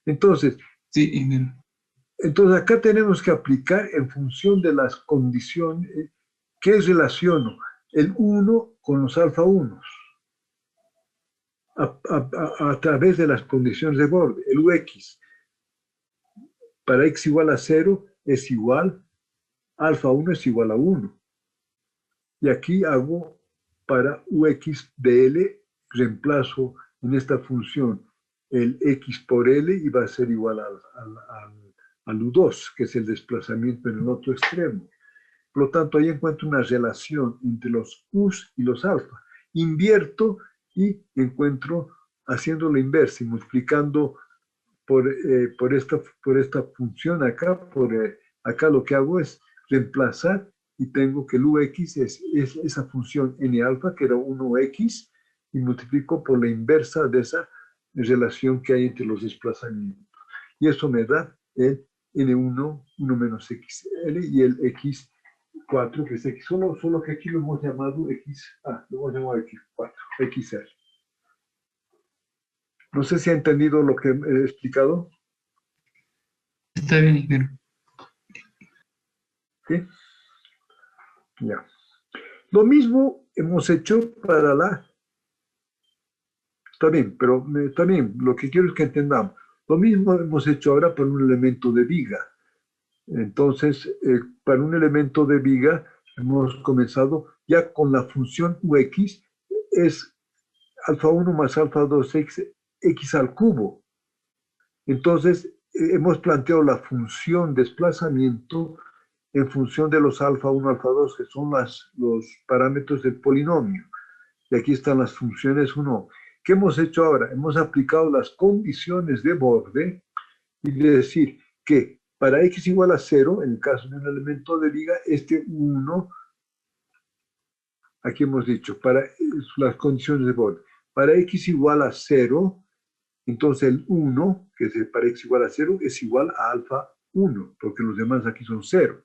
Entonces, Sí, ingeniero. entonces acá tenemos que aplicar en función de las condiciones, ¿qué relaciono? El 1 con los alfa 1 a través de las condiciones de borde. El ux para x igual a 0 es igual, alfa 1 es igual a 1. Y aquí hago para ux de L, reemplazo en esta función el x por L y va a ser igual al U2, que es el desplazamiento en el otro extremo. Por lo tanto, ahí encuentro una relación entre los u's y los alfa. Invierto y encuentro haciendo la inversa y multiplicando por esta función acá, acá lo que hago es reemplazar y tengo que el ux es esa función n alfa, que era 1x, y multiplico por la inversa de esa relación que hay entre los desplazamientos. Y eso me da el n1, 1 menos xl, y el x4, que es x, solo que aquí lo hemos llamado x, lo hemos llamado x4, xl. No sé si ha entendido lo que he explicado. Está bien, ingeniero. ¿Sí? Ya. Lo mismo hemos hecho para la... Está bien, pero también lo que quiero es que entendamos. Lo mismo hemos hecho ahora para un elemento de viga. Entonces, para un elemento de viga hemos comenzado ya con la función ux, es alfa 1 más alfa 2x, x al cubo. Entonces, hemos planteado la función desplazamiento en función de los alfa 1, alfa 2, que son los parámetros del polinomio. Y aquí están las funciones 1. ¿Qué hemos hecho ahora? Hemos aplicado las condiciones de borde y de decir que para x igual a 0, en el caso de un elemento de viga, este 1, aquí hemos dicho, para las condiciones de borde, para x igual a 0, entonces el 1, que es para x igual a 0, es igual a alfa 1, porque los demás aquí son 0.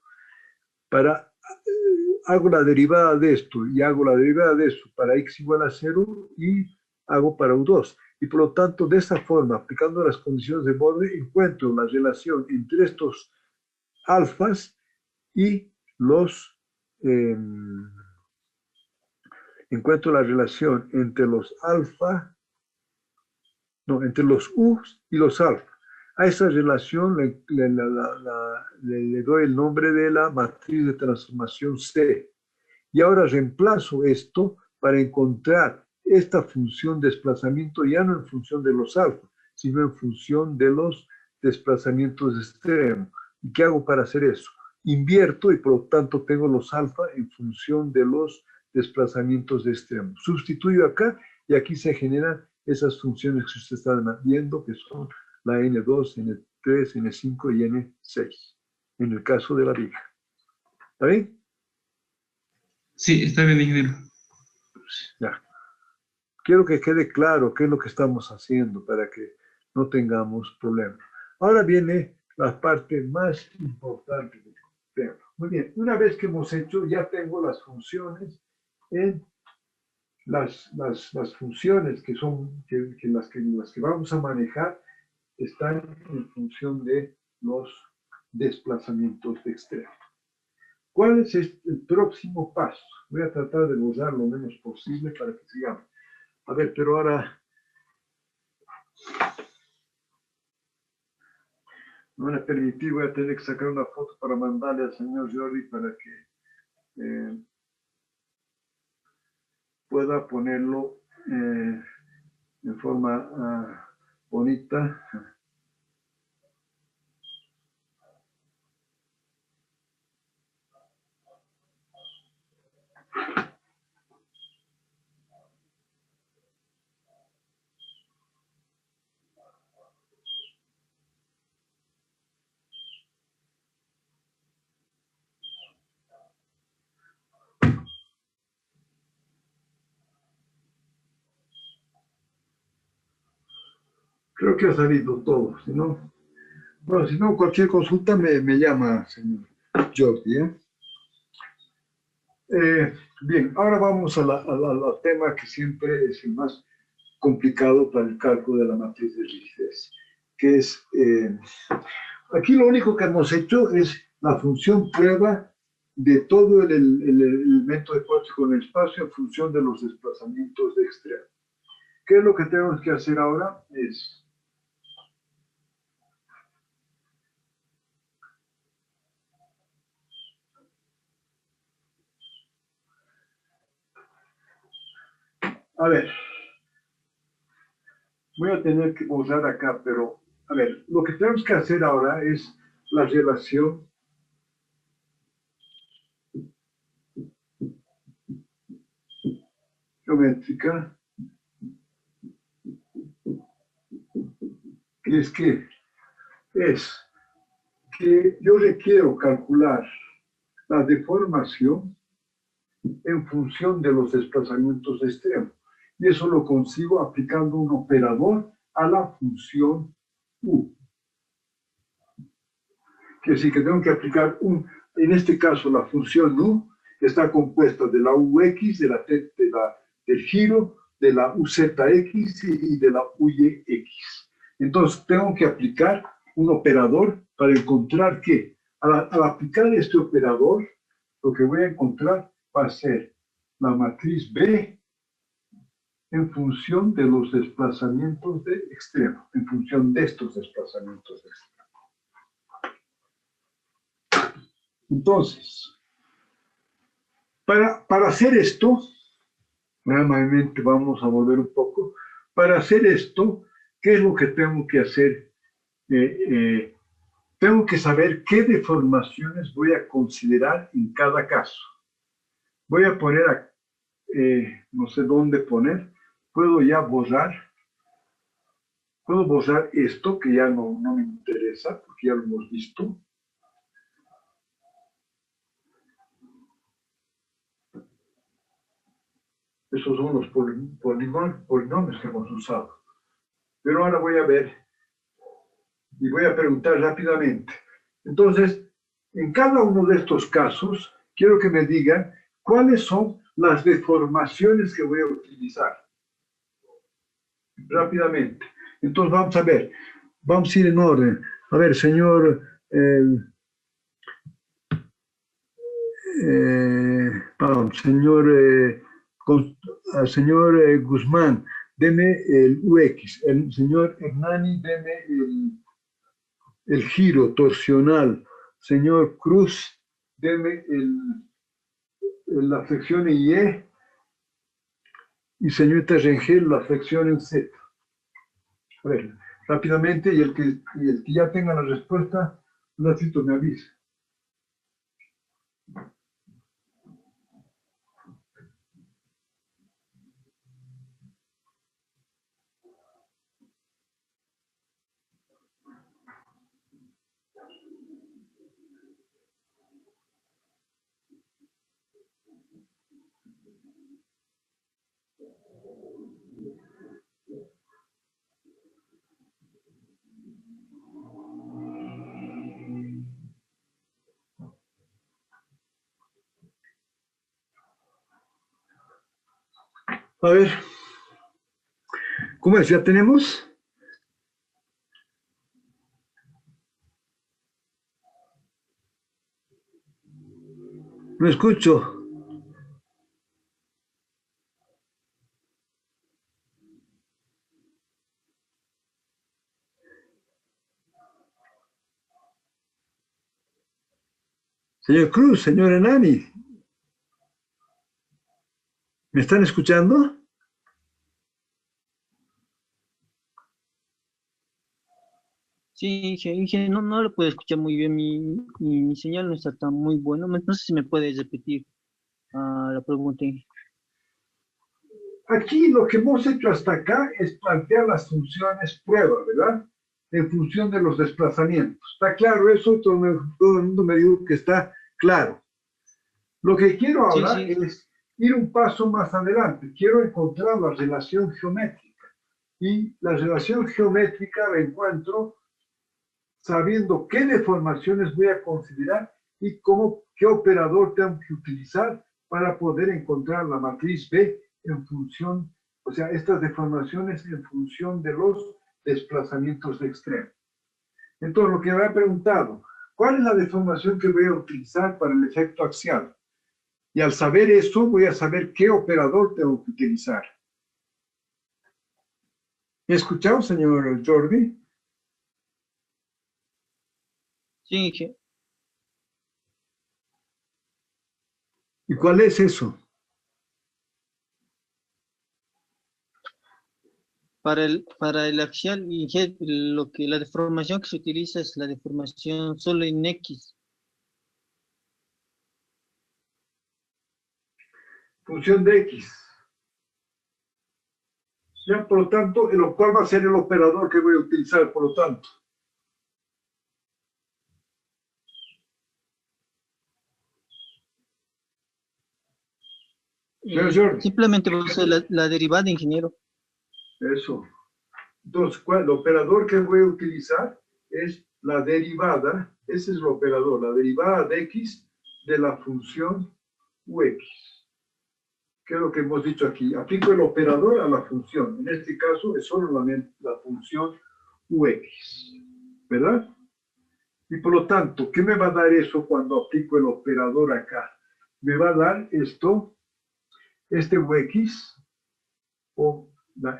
Hago la derivada de esto y hago la derivada de esto para x igual a 0 y hago para u2. Y por lo tanto, de esta forma, aplicando las condiciones de borde, encuentro la relación entre estos alfas y los... encuentro la relación entre los alfa, no, entre los u y los alfa. A esa relación le doy el nombre de la matriz de transformación C. Y ahora reemplazo esto para encontrar esta función de desplazamiento ya no en función de los alfa, sino en función de los desplazamientos extremos. ¿Y qué hago para hacer eso? Invierto y por lo tanto tengo los alfa en función de los desplazamientos de extremos. Sustituyo acá y aquí se generan esas funciones que ustedes están viendo, que son la N2, N3, N5 y N6, en el caso de la viga. ¿Está bien? Sí, está bien, ingeniero. Ya. Quiero que quede claro qué es lo que estamos haciendo para que no tengamos problemas. Ahora viene la parte más importante del tema. Muy bien, una vez que hemos hecho, ya tengo las funciones en las funciones que son las que vamos a manejar están en función de los desplazamientos de extremo. ¿Cuál es el próximo paso? Voy a tratar de borrar lo menos posible para que sigamos. A ver, pero ahora no me permití, voy a tener que sacar una foto para mandarle al señor Jordi para que pueda ponerlo en forma bonita. Creo que ha salido todo, si no, bueno, si no, cualquier consulta me llama, señor Jordi, ¿eh? Bien, ahora vamos al tema que siempre es el más complicado para el cálculo de la matriz de rigidez, que es, aquí lo único que hemos hecho es la función prueba de todo el elemento de cuádrico con el espacio en función de los desplazamientos de extremo. ¿Qué es lo que tenemos que hacer ahora? Es a ver, voy a tener que borrar acá, pero a ver, lo que tenemos que hacer ahora es la relación geométrica, que es que yo requiero calcular la deformación en función de los desplazamientos de extremo. Y eso lo consigo aplicando un operador a la función U. Que decir que tengo que aplicar en este caso la función U, que está compuesta de la UX, del giro, de la UZX y de la UYX. Entonces tengo que aplicar un operador para encontrar que al aplicar este operador, lo que voy a encontrar va a ser la matriz B en función de los desplazamientos de extremo, en función de estos desplazamientos de extremo. Entonces, para hacer esto, nuevamente vamos a volver un poco, para hacer esto, ¿qué es lo que tengo que hacer? Tengo que saber qué deformaciones voy a considerar en cada caso. Voy a poner, no sé dónde poner, puedo ya borrar, puedo borrar esto que ya no me interesa, porque ya lo hemos visto. Esos son los polinomios que hemos usado. Pero ahora voy a ver y voy a preguntar rápidamente. Entonces, en cada uno de estos casos, quiero que me digan cuáles son las deformaciones que voy a utilizar. Rápidamente. Entonces, vamos a ver. Vamos a ir en orden. A ver, señor... señor Guzmán, deme el UX. El señor Hernani, deme el giro torsional. Señor Cruz, deme la flexión en Y. Y señorita Rengel, la flexión en Z. A ver, rápidamente, y el que ya tenga la respuesta, un ratito me avisa. A ver, ¿cómo es? ¿Ya tenemos? No escucho. Señor Cruz, señor Enani, ¿me están escuchando? Sí, Inge, no lo puedo escuchar muy bien, mi señal no está tan muy bueno. No sé si me puedes repetir la pregunta. Aquí lo que hemos hecho hasta acá es plantear las funciones prueba, ¿verdad? En función de los desplazamientos. ¿Está claro eso? Todo el mundo me dijo que está claro. Lo que quiero ahora Sí. es ir un paso más adelante. Quiero encontrar la relación geométrica. Y la relación geométrica la encuentro sabiendo qué deformaciones voy a considerar y qué operador tengo que utilizar para poder encontrar la matriz B en función, o sea, estas deformaciones en función de los desplazamientos extremos. Entonces, lo que me ha preguntado, ¿cuál es la deformación que voy a utilizar para el efecto axial? Y al saber eso, voy a saber qué operador tengo que utilizar. ¿Me ha escuchado, señor Jordi? Sí, Inge. ¿Y cuál es eso? Para el axial, Inge, la deformación que se utiliza es la deformación solo en X. Función de X. Ya, por lo tanto, ¿cuál va a ser el operador que voy a utilizar, por lo tanto? Simplemente va a ser la derivada, ingeniero. Eso. Entonces, el operador que voy a utilizar es la derivada, ese es el operador, la derivada de X de la función UX. ¿Qué es lo que hemos dicho aquí? Aplico el operador a la función. En este caso es solo la función UX. ¿Verdad? Y por lo tanto, ¿qué me va a dar eso cuando aplico el operador acá? Me va a dar esto, este UX, o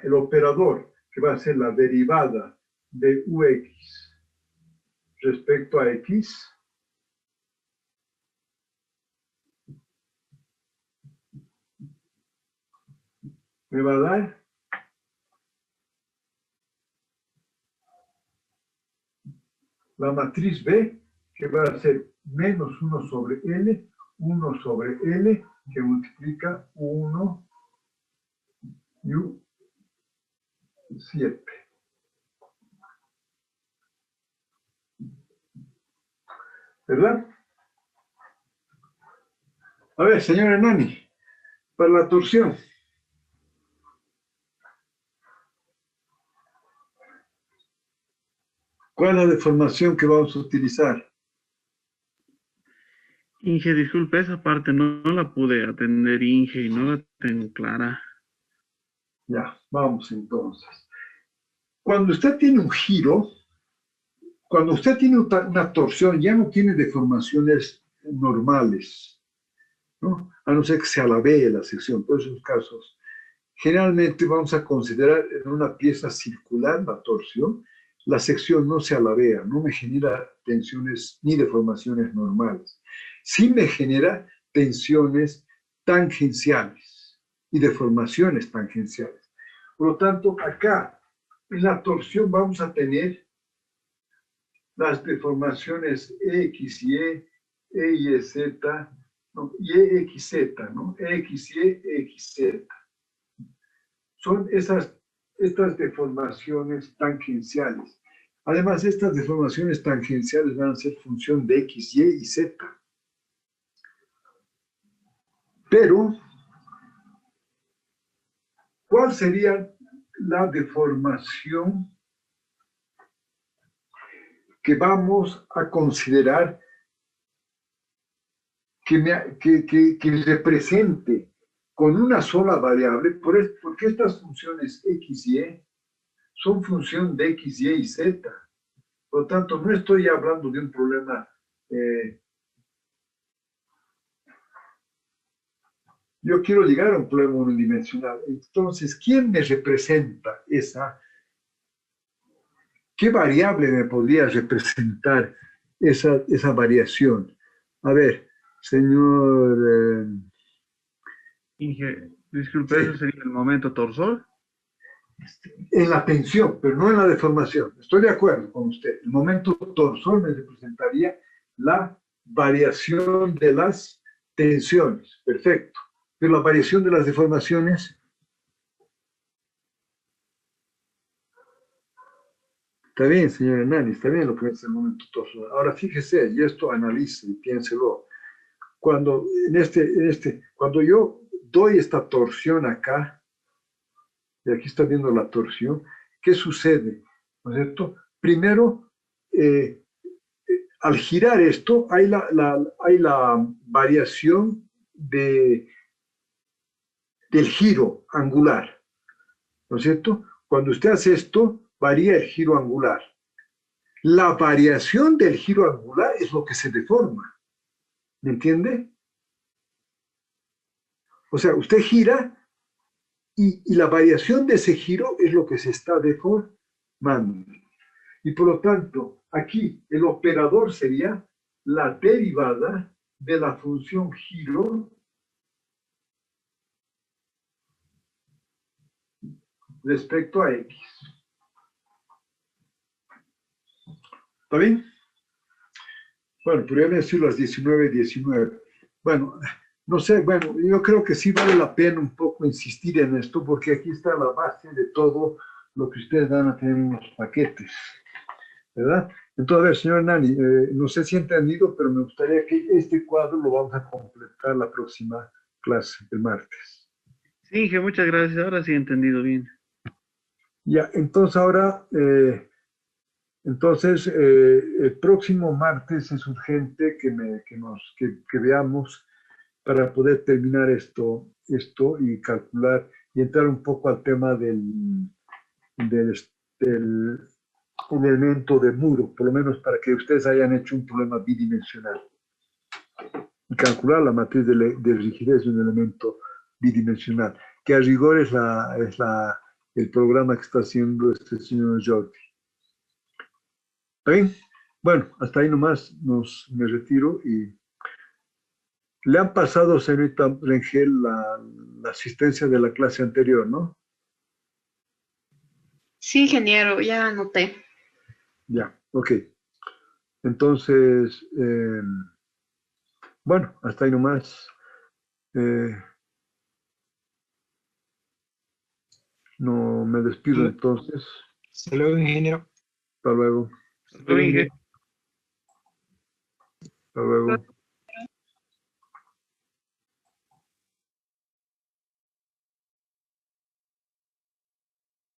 el operador, que va a ser la derivada de UX respecto a X. Me va a dar la matriz B, que va a ser menos 1 sobre L, 1 sobre L, que multiplica 1 y 7. ¿Verdad? A ver, señora Nani, para la torsión. ¿Cuál es la deformación que vamos a utilizar? Inge, disculpe, esa parte no la pude atender, Inge, y no la tengo clara. Ya, vamos entonces. Cuando usted tiene un giro, cuando usted tiene una torsión, ya no tiene deformaciones normales, ¿no? A no ser que se alabee la sección. Por esos casos, generalmente vamos a considerar en una pieza circular la torsión, la sección no se alabea, no me genera tensiones ni deformaciones normales. Sí me genera tensiones tangenciales y deformaciones tangenciales. Por lo tanto, acá en la torsión vamos a tener las deformaciones X y y Z, ¿no? Y EXZ, ¿no? EX y EXZ. Son estas deformaciones tangenciales. Además, estas deformaciones tangenciales van a ser función de X, Y Z. Pero, ¿cuál sería la deformación que vamos a considerar que represente con una sola variable? Porque estas funciones X y Y son función de X, Y y Z. Por lo tanto, no estoy hablando de un problema. Yo quiero llegar a un problema unidimensional. Entonces, ¿quién me representa esa? ¿Qué variable me podría representar esa variación? A ver, señor... Inge, disculpe, Sí. ¿eso sería el momento torsor? En la tensión, pero no en la deformación. Estoy de acuerdo con usted. El momento torsor me representaría la variación de las tensiones. Perfecto. Pero la variación de las deformaciones... Está bien, señor Hernández, está bien lo que es el momento torsor. Ahora fíjese, y esto analice y piénselo. Cuando yo doy esta torsión acá, y aquí está viendo la torsión, ¿qué sucede? ¿No es cierto? Primero, al girar esto, hay la variación del giro angular, ¿no es cierto? Cuando usted hace esto, varía el giro angular. La variación del giro angular es lo que se deforma, ¿me entiende? O sea, usted gira y la variación de ese giro es lo que se está deformando. Y por lo tanto, aquí el operador sería la derivada de la función giro respecto a x. ¿Está bien? Bueno, pero ya me decir las 19:19. Bueno, no sé, bueno, yo creo que sí vale la pena un poco insistir en esto, porque aquí está la base de todo lo que ustedes van a tener en los paquetes, ¿verdad? Entonces, a ver, señor Nani, no sé si he entendido, pero me gustaría que este cuadro lo vamos a completar la próxima clase, el martes. Sí, Inge, muchas gracias. Ahora sí he entendido bien. Ya, entonces ahora, el próximo martes es urgente que veamos para poder terminar esto y calcular y entrar un poco al tema del elemento de muro, por lo menos para que ustedes hayan hecho un problema bidimensional. Y calcular la matriz de rigidez de un elemento bidimensional, que a rigor es el programa que está haciendo este señor Jordi. ¿Está bien? Bueno, hasta ahí nomás me retiro y le han pasado, señorita Rengel, la asistencia de la clase anterior, ¿no? Sí, ingeniero, ya anoté. Ya, ok. Entonces, bueno, hasta ahí nomás. No me despido entonces. Hasta luego, ingeniero. Hasta luego. Hasta luego, Inge. Hasta luego.